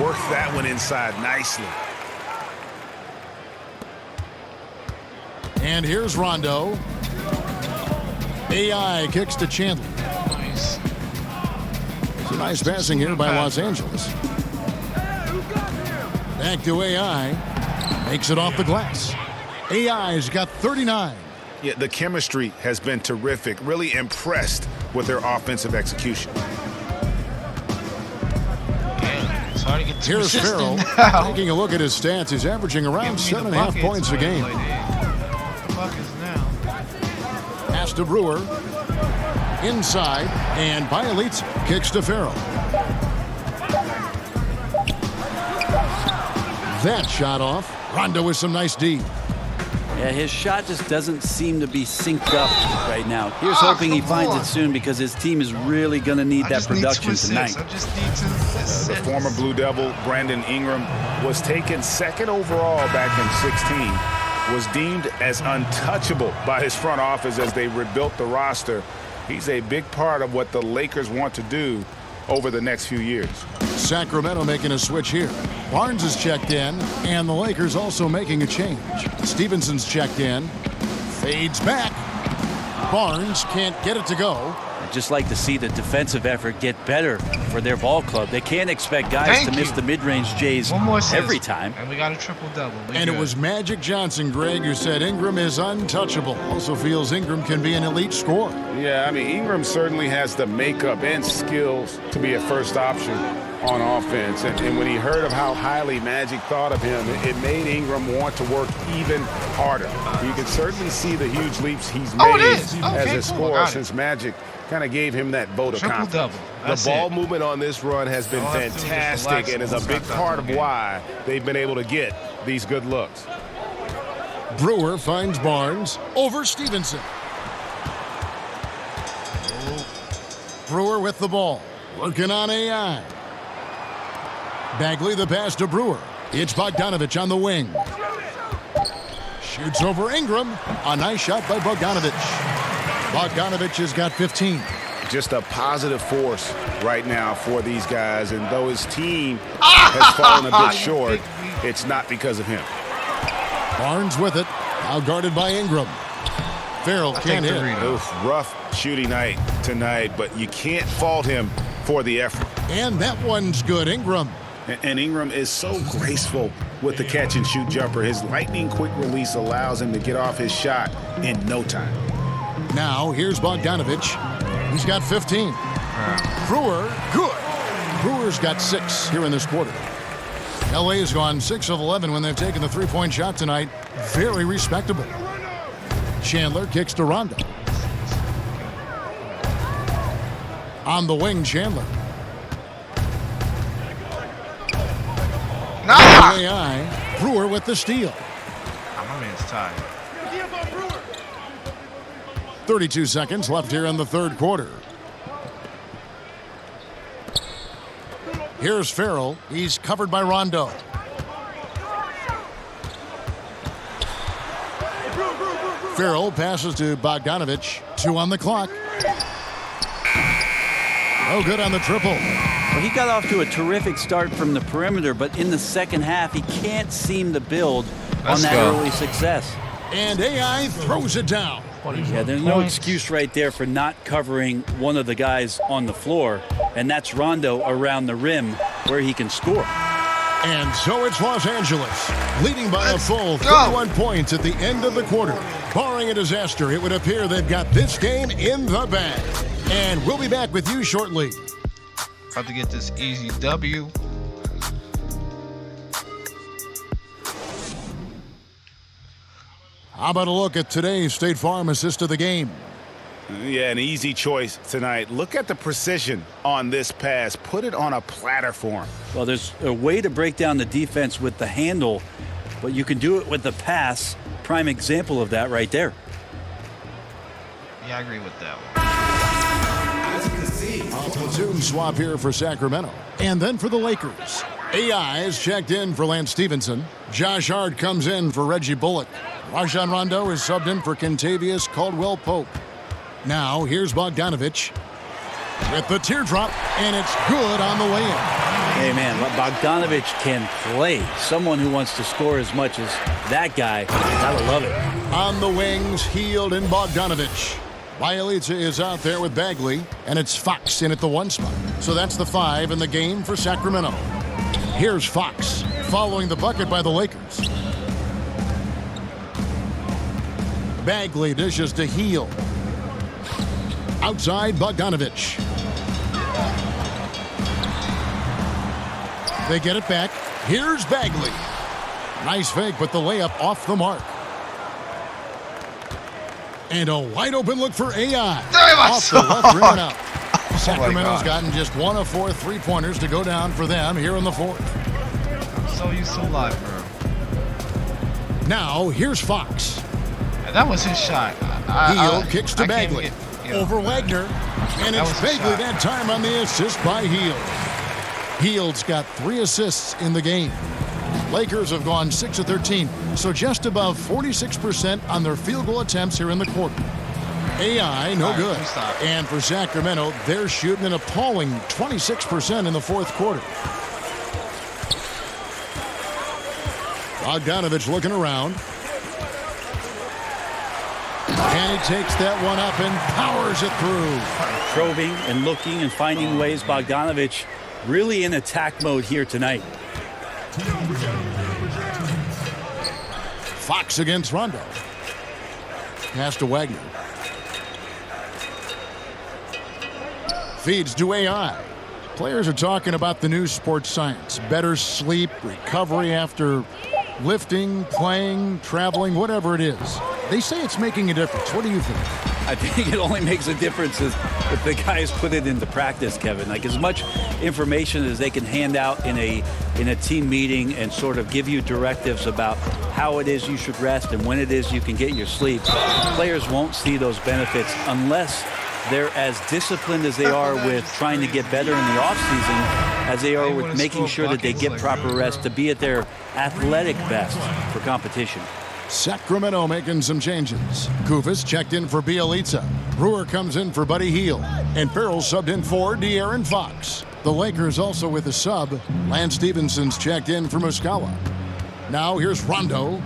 S7: Worked that one inside nicely.
S3: And here's Rondo. AI kicks to Chandler.
S1: Nice.
S3: It's a nice passing here by Los Angeles. Back to AI. Makes it off the glass. AI's got 39.
S7: Yeah, the chemistry has been terrific. Really impressed with their offensive execution.
S1: It's hard to get too
S3: Here's Farrell. Taking a look at his stats, he's averaging around 7.5 points a game. Pass to Brewer. Inside, and Bielitsa kicks to Farrell. That shot off. Rondo with some nice D.
S6: Yeah, his shot just doesn't seem to be synced up right now. Here's hoping he finds it soon because his team is really going to need that production tonight.
S1: I just need to assist.
S7: The former Blue Devil, Brandon Ingram, was taken 2nd overall back in 2016. Was deemed as untouchable by his front office as they rebuilt the roster. He's a big part of what the Lakers want to do over the next few years.
S3: Sacramento making a switch here. Barnes is checked in, and the Lakers also making a change. Stevenson's checked in. Fades back. Barnes can't get it to go.
S6: I'd just like to see the defensive effort get better for their ball club. They can't expect guys to miss the mid-range Jays every time.
S1: And we got a triple-double.
S3: And it was Magic Johnson, Greg, who said Ingram is untouchable. Also feels Ingram can be an elite scorer.
S7: Yeah, I mean, Ingram certainly has the makeup and skills to be a first option on offense. And when he heard of how highly Magic thought of him, it made Ingram want to work even harder. You can certainly see the huge leaps he's made as a scorer since Magic kind of gave him that vote of confidence.
S9: The ball movement on this run has been fantastic and is a big part of why they've been able to get these good looks.
S3: Brewer finds Barnes over Stevenson. Brewer with the ball. Working on AI. Bagley the pass to Brewer. It's Bogdanovich on the wing. Shoots over Ingram. A nice shot by Bogdanovich. Bogdanovich has got 15.
S7: Just a positive force right now for these guys. And though his team has fallen a bit short, it's not because of him.
S3: Barnes with it. Now guarded by Ingram. Farrell can't hit.
S7: Rough shooting night tonight, but you can't fault him for the effort.
S3: And that one's good. Ingram.
S7: And Ingram is so graceful with the catch-and-shoot jumper. His lightning-quick release allows him to get off his shot in no time.
S3: Now, here's Bogdanovich. He's got 15. Brewer, good. Brewer's got 6 here in this quarter. LA's gone 6 of 11 when they've taken the three-point shot tonight. Very respectable. Chandler kicks to Rondo. On the wing, Chandler. AI. Brewer with the steal.
S1: My man's tired.
S3: 32 seconds left here in the third quarter. Here's Farrell. He's covered by Rondo. Farrell passes to Bogdanovich. 2 on the clock. No good on the triple.
S6: Well, he got off to a terrific start from the perimeter, but in the second half, he can't seem to build on that early success.
S3: And AI throws it down.
S6: Yeah, there's no excuse right there for not covering one of the guys on the floor, and that's Rondo around the rim where he can score.
S3: And so it's Los Angeles, leading by a full 31 points at the end of the quarter. Barring a disaster, it would appear they've got this game in the bag. And we'll be back with you shortly.
S1: About to get this easy W.
S3: How about a look at today's State Farm assist of the game?
S9: Yeah, an easy choice tonight. Look at the precision on this pass. Put it on a platter for him.
S6: Well, there's a way to break down the defense with the handle, but you can do it with the pass. Prime example of that right there.
S1: Yeah, I agree with that one.
S3: A platoon swap here for Sacramento. And then for the Lakers. AI is checked in for Lance Stevenson. Josh Hart comes in for Reggie Bullock. Rajon Rondo is subbed in for Kentavious Caldwell-Pope. Now, here's Bogdanovic with the teardrop, and it's good on the way-in.
S6: Hey, man, Bogdanovic can play. Someone who wants to score as much as that guy, gotta love it.
S3: On the wings, Hield and Bogdanovic. Bielitsa is out there with Bagley, and it's Fox in at the 1 spot. So that's the 5 in the game for Sacramento. Here's Fox, following the bucket by the Lakers. Bagley dishes to Hield. Outside, Bogdanovic. They get it back. Here's Bagley. Nice fake, but the layup off the mark. And a wide open look for AI. Off the left rim and out. Sacramento's gotten just 1 of 4 3-pointers to go down for them here in the 4th.
S1: I'm so used to live, bro.
S3: Now, here's Fox.
S1: And that was his shot.
S3: Hield kicks to Bagley. Over Wagner. And it's Bagley that time on the assist by Hield. Hield's got 3 assists in the game. Lakers have gone 6 of 13, so just above 46% on their field goal attempts here in the quarter. AI, no good. And for Sacramento, they're shooting an appalling 26% in the 4th quarter. Bogdanovic looking around. And he takes that one up and powers it through.
S6: Probing and looking and finding ways. Bogdanovic really in attack mode here tonight.
S3: Fox against Rondo. Pass to Wagner. Feeds to AI. Players are talking about the new sports science. Better sleep, recovery after lifting, playing, traveling, whatever it is. They say it's making a difference. What do you think?
S6: I think it only makes a difference if the guys put it into practice, Kevin. Like as much information as they can hand out in a team meeting and sort of give you directives about how it is you should rest and when it is you can get your sleep. Players won't see those benefits unless they're as disciplined as they are with trying to get better in the offseason as they are with making sure that they get proper rest to be at their athletic best for competition.
S3: Sacramento making some changes. Kufis checked in for Bielitsa. Brewer comes in for Buddy Hield. And Farrell subbed in for De'Aaron Fox. The Lakers also with a sub. Lance Stevenson's checked in for Muscala. Now here's Rondo.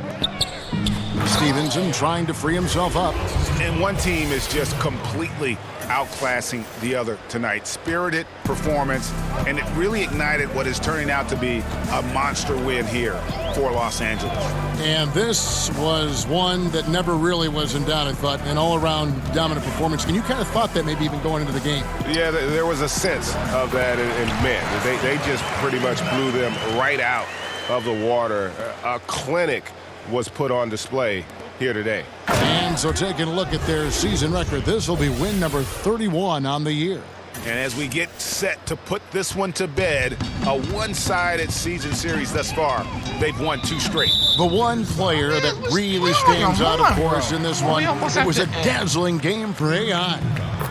S3: Stevenson trying to free himself up.
S9: And one team is just completely outclassing the other tonight. Spirited performance, and it really ignited what is turning out to be a monster win here for Los Angeles.
S3: And this was one that never really was in doubt, I thought, an all-around dominant performance. And you kind of thought that maybe even going into the game.
S9: Yeah, there was a sense of that in men. They just pretty much blew them right out of the water. A clinic was put on display here today.
S3: And so taking a look at their season record, this will be win number 31 on the year.
S9: And as we get set to put this one to bed, a one-sided season series thus far, they've won 2 straight.
S3: The one player that really stands out, of course, in this one, it was a dazzling game for AI.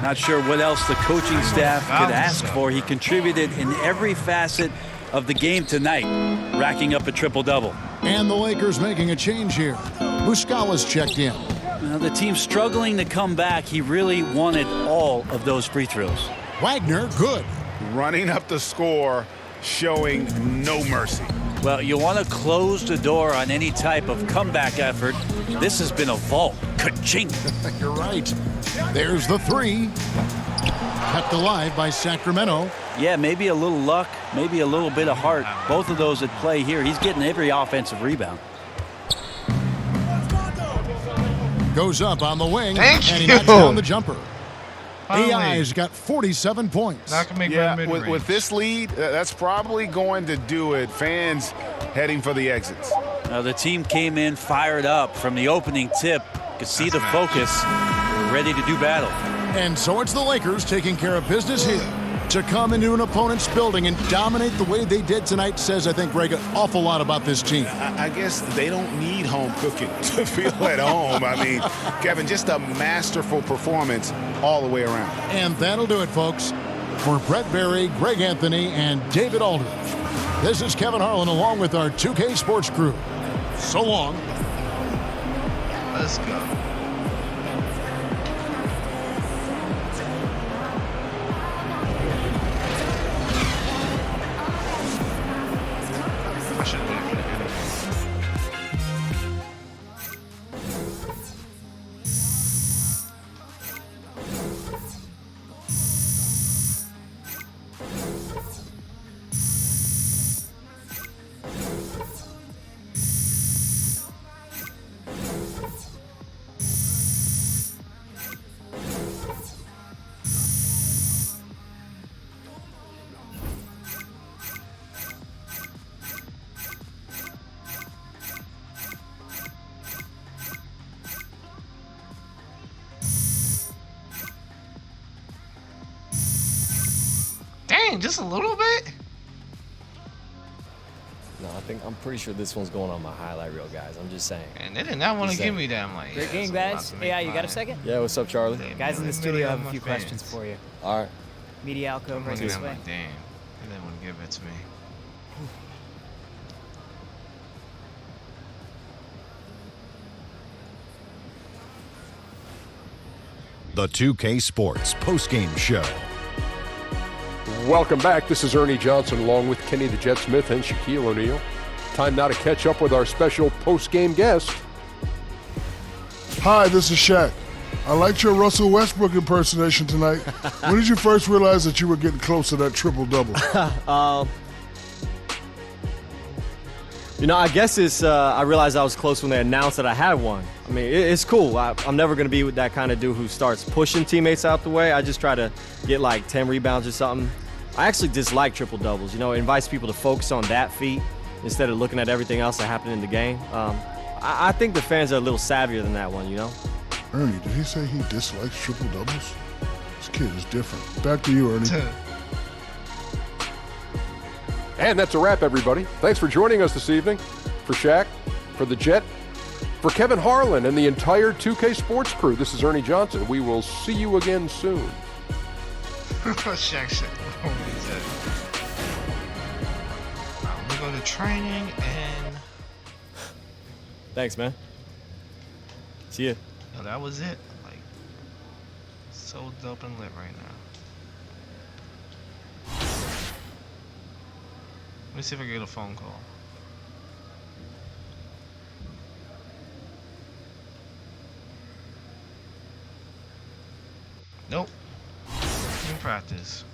S6: Not sure what else the coaching staff could ask for. He contributed in every facet of the game tonight, racking up a triple-double.
S3: And the Lakers making a change here. Muscala's checked in.
S6: Well, the team's struggling to come back. He really wanted all of those free throws.
S3: Wagner, good.
S9: Running up the score, showing no mercy.
S6: Well, you want to close the door on any type of comeback effort. This has been a vault. Ka-ching.
S3: You're right. There's the 3. Kept alive by Sacramento.
S6: Yeah, maybe a little luck, maybe a little bit of heart. Both of those at play here. He's getting every offensive rebound.
S3: Goes up on the wing.
S1: Thank
S3: and he
S1: you.
S3: knocks down the jumper.
S1: Finally.
S3: AI's got 47 points.
S1: Now I can make
S9: Yeah,
S1: mid-range.
S9: with this lead, that's probably going to do it. Fans heading for the exits.
S6: Now the team came in fired up from the opening tip. Could see the focus. They're ready to do battle.
S3: And so it's the Lakers taking care of business here. To come into an opponent's building and dominate the way they did tonight says, I think, Greg, an awful lot about this team.
S9: I guess they don't need home cooking to feel at home. I mean, Kevin, just a masterful performance all the way around.
S3: And that'll do it, folks. For Brett Berry, Greg Anthony, and David Aldridge, this is Kevin Harlan along with our 2K Sports crew. So long.
S1: Let's go. I should have waited for the end of Dang, just a little bit?
S10: No, I'm pretty sure this one's going on my highlight reel, guys. I'm just saying.
S1: And they did not want to give me that. I'm like,
S11: Great game, guys. AI, you got a second?
S10: Yeah, what's up, Charlie?
S11: Guys in the studio have a few questions for you.
S10: All right.
S11: Media alcove right this way.
S1: Like, damn, they didn't want to give it to me.
S12: The 2K Sports postgame show.
S4: Welcome back. This is Ernie Johnson along with Kenny the Jet Smith and Shaquille O'Neal. Time now to catch up with our special post-game guest.
S13: Hi, this is Shaq. I liked your Russell Westbrook impersonation tonight. When did you first realize that you were getting close to that triple-double?
S10: You know, I guess it's, I realized I was close when they announced that I had one. I mean, it's cool. I'm never going to be with that kind of dude who starts pushing teammates out the way. I just try to get like 10 rebounds or something. I actually dislike triple doubles. You know, it invites people to focus on that feat instead of looking at everything else that happened in the game. I think the fans are a little savvier than that one, you know?
S13: Ernie, did he say he dislikes triple doubles? This kid is different. Back to you, Ernie.
S4: And that's a wrap, everybody. Thanks for joining us this evening. For Shaq, for the Jet, for Kevin Harlan and the entire 2K Sports crew, this is Ernie Johnson. We will see you again soon.
S1: Shaq. We go to training and...
S10: Thanks, man. See ya.
S1: No, that was it. Like, so dope and lit right now. Let me see if I can get a phone call. Nope. In practice.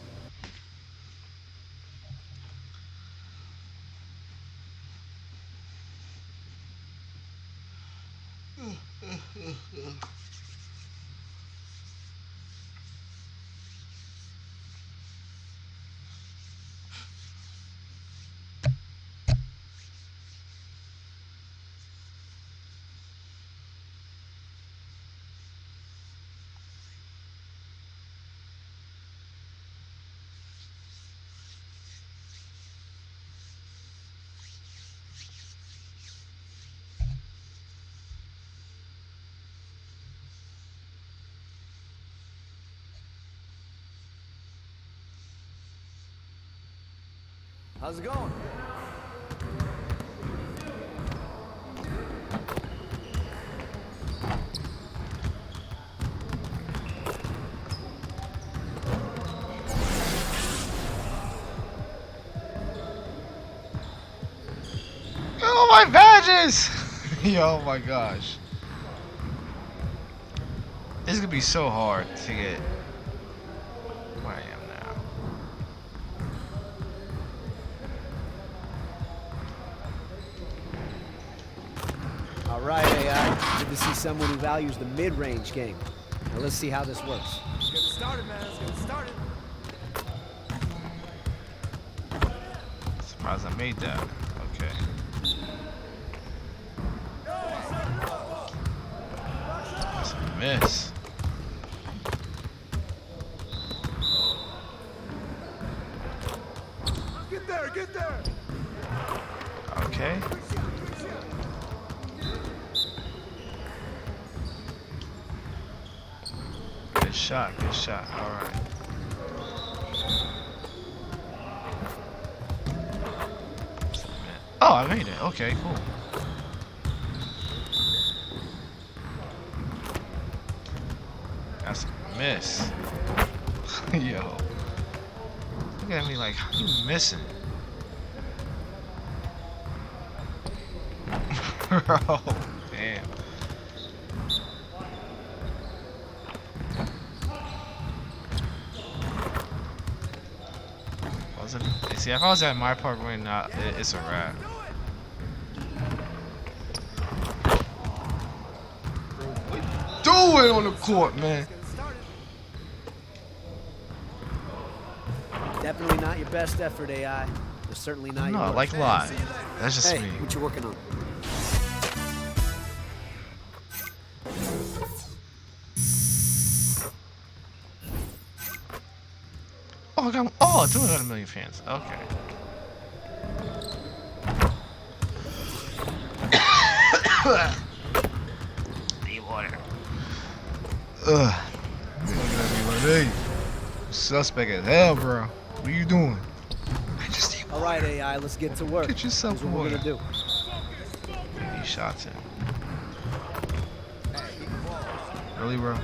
S2: How's it going?
S1: is. Yo, oh my gosh. This is gonna be so hard to get where I am now.
S5: All right, AI. Good to see someone who values the mid-range game. Now let's see how this works.
S2: Let's get it started, man. Let's get it started.
S1: Surprised I made that. Okay. That's a miss.
S2: Get there, get there.
S1: Okay. Good shot, good shot. All right. Oh, I made it. Okay, cool. That's a miss. Yo. Look at me like, how you missing? Bro, damn. See, if I was at my park right now, it's a wrap. What you doing on the court, man?
S5: Definitely not your best effort, AI. But certainly not
S1: No,
S5: yours.
S1: like live. That's just
S5: Hey,
S1: me.
S5: what you working on?
S1: Oh, I got. Dude, I got 1 million fans. Okay. Need water. Ugh. Hey, suspect as hell, bro. What are you doing? I just need water.
S5: All right, AI, let's get to work.
S1: Get yourself
S5: Here's what we're
S1: water.
S5: gonna do.
S1: These shots in. Really, bro?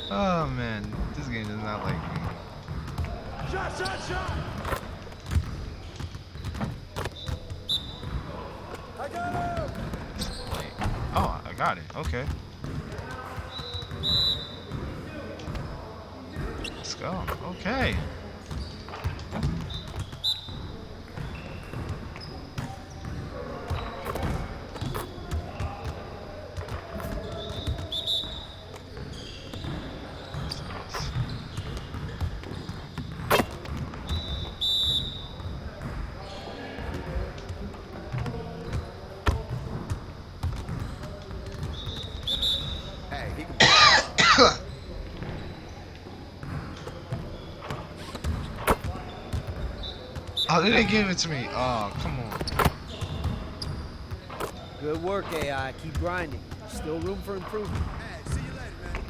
S1: Oh man, this game does not like me.
S2: Shot, shot, shot. I got him.
S1: Oh, I got it. Okay. Let's go. Okay. Oh, they didn't give it to me. Oh, come on.
S5: Good work, AI. Keep grinding. Still room for improvement.
S2: Hey, see you later, man.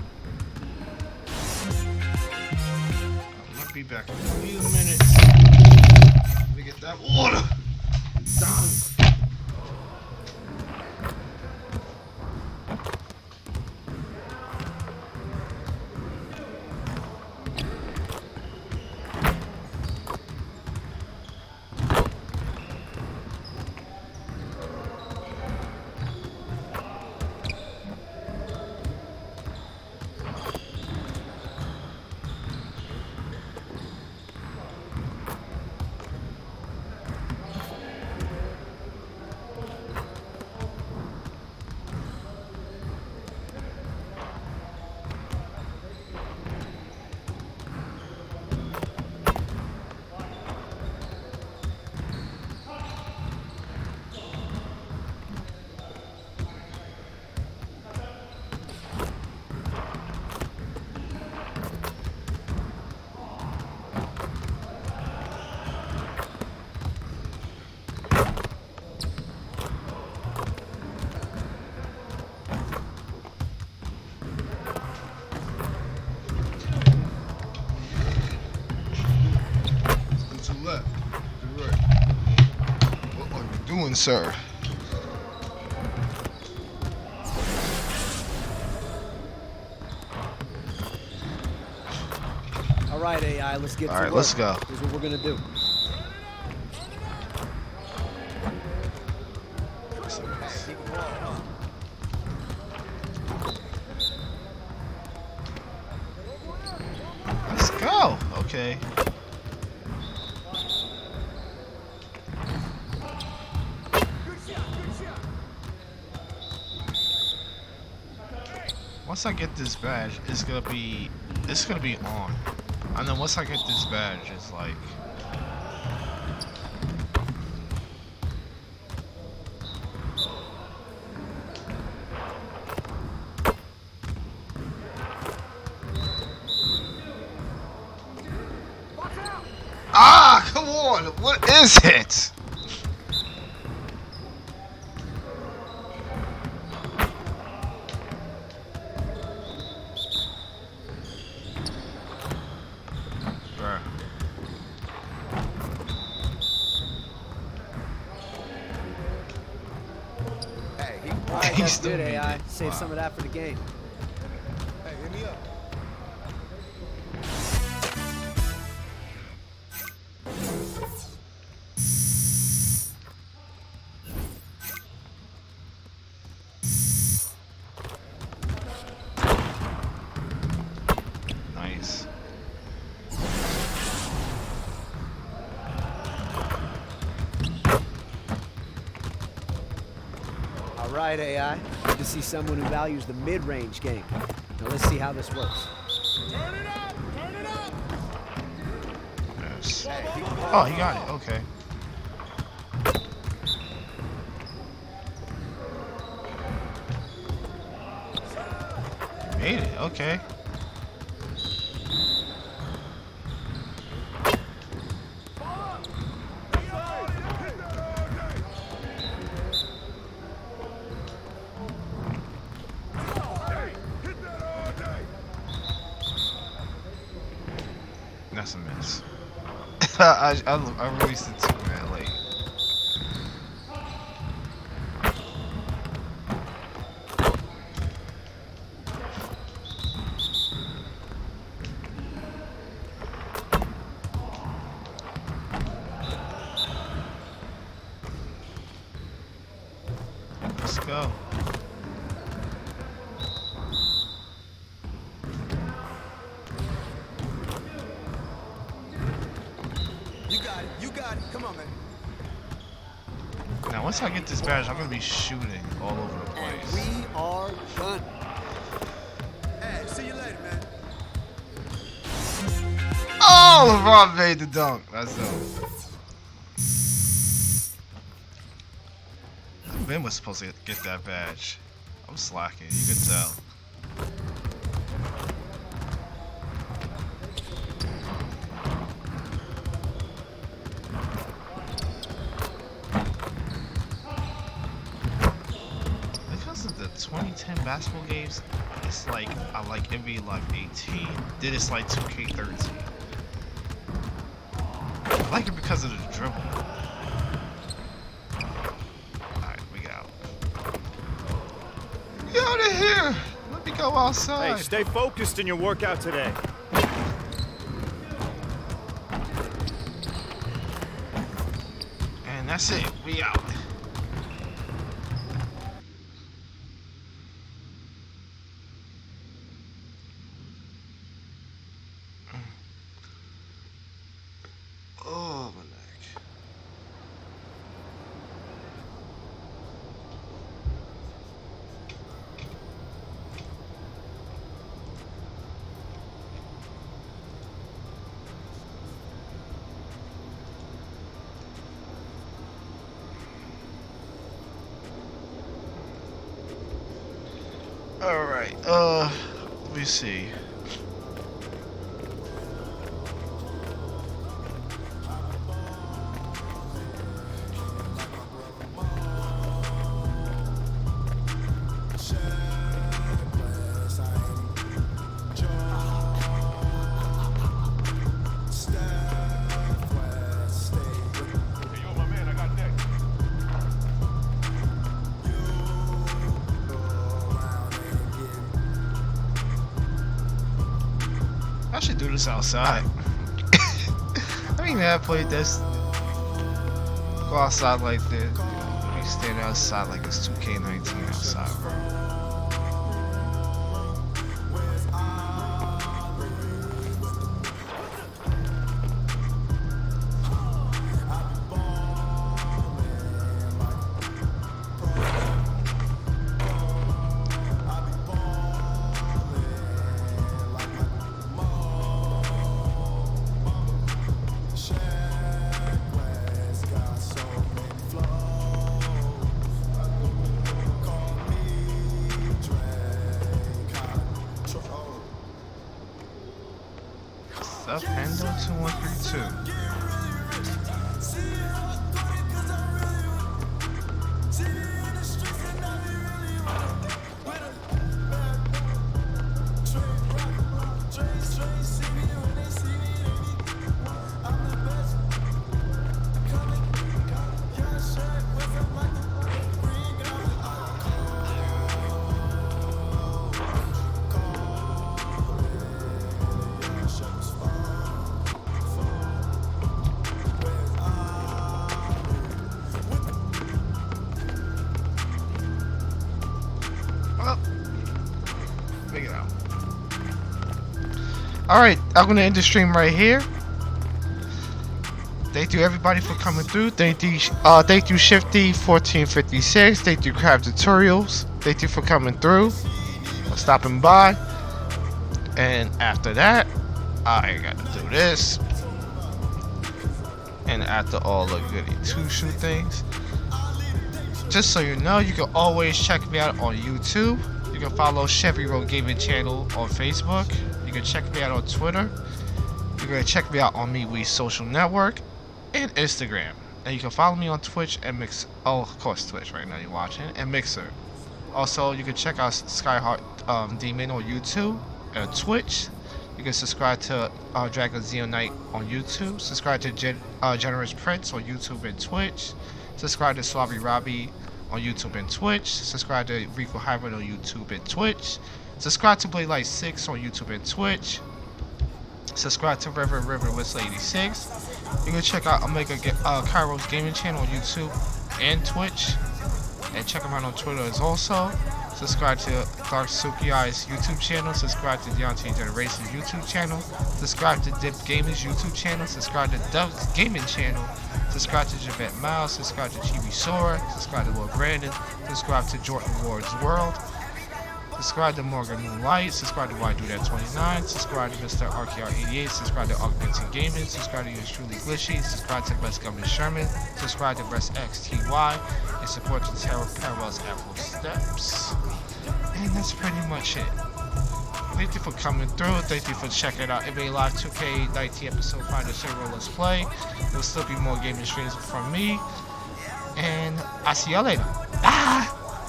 S1: I'll be back in a few minutes. Let me get that water. Done. Left. To right. What are you doing, sir?
S5: All right, AI, let's get to work.
S1: All right, let's go.
S5: Here's what we're gonna do.
S1: Let's go. Okay. Once I get this badge, it's gonna be on. And then once I get this badge, it's like ah, come on, what is it?
S5: That's good, AI. Save some of that for the game.
S2: Hey, hit me up.
S1: Nice.
S5: All right, AI. Good to see someone who values the mid-range game. Now let's see how this works.
S2: Turn it up! Turn it up!
S1: Yes. Oh, he got it. Okay. Made it. Okay. That's a miss. I released it too, man, late. Let's go.
S2: You got it. Come on, man.
S1: Now, once I get this badge, I'm gonna be shooting all over the place.
S5: We are done.
S2: Hey, see you later, man.
S1: Oh, LeBron made the dunk. That's dope. Ben was supposed to get that badge. I'm slacking. You can tell. Because of the 2010 basketball games, it's like I like NBA Live 18. Then it's like 2K13. I like it because of the dribble. Get out of here! Let me go outside.
S14: Hey, stay focused in your workout today.
S1: And that's it. We out. Oh, my neck. Alright, let me see. I should do this outside. I mean, I played this. Go outside like this. We stand outside like it's 2K19 outside, bro. Up handle 2132. Alright, I'm gonna end the stream right here. Thank you everybody for coming through. Thank you Shifty1456. Thank you Crab Tutorials. Thank you for coming through, for stopping by. And after that, I gotta do this. And after all the goody two-shoe things, just so you know, you can always check me out on YouTube. You can follow Chevy Road Gaming Channel on Facebook. You can check me out on Twitter. You can check me out on Mewe Social Network and Instagram. And you can follow me on Twitch and of course Twitch right now you're watching, and Mixer. Also, you can check out Skyheart Demon on YouTube and Twitch. You can subscribe to Dragon Zeonite on YouTube. Subscribe to Generous Prince on YouTube and Twitch. Subscribe to swobbyrobbie on YouTube and Twitch. Subscribe to RikuHigh on YouTube and Twitch. Subscribe to Blade Light 6 on YouTube and Twitch. Subscribe to River Whistle 86. You can check out Kyro's gaming channel on YouTube and Twitch. And check him out on Twitter as also. Subscribe to Dark Sukiyai's YouTube channel. Subscribe to Deontay Generation's YouTube channel. Subscribe to Dip Gaming's YouTube channel. Subscribe to Dove's Gaming channel. Subscribe to Javette Miles. Subscribe to Chibi Sora. Subscribe to Lord Brandon. Subscribe to Jordan Ward's World. Subscribe to Morgan Moonlight. Subscribe to Why Do That 29. Subscribe to Mr. RKR88. Subscribe to Augmented Gaming. Subscribe to Yours Truly Glitchy. Subscribe to Best Government Sherman. Subscribe to Best XTY. And support the Terror Parallels Afro Steps. And that's pretty much it. Thank you for coming through. Thank you for checking out NBA Live 2K19 episode 5 of Serial Let's Play. There will still be more gaming streams from me. And I'll see y'all later. Bye!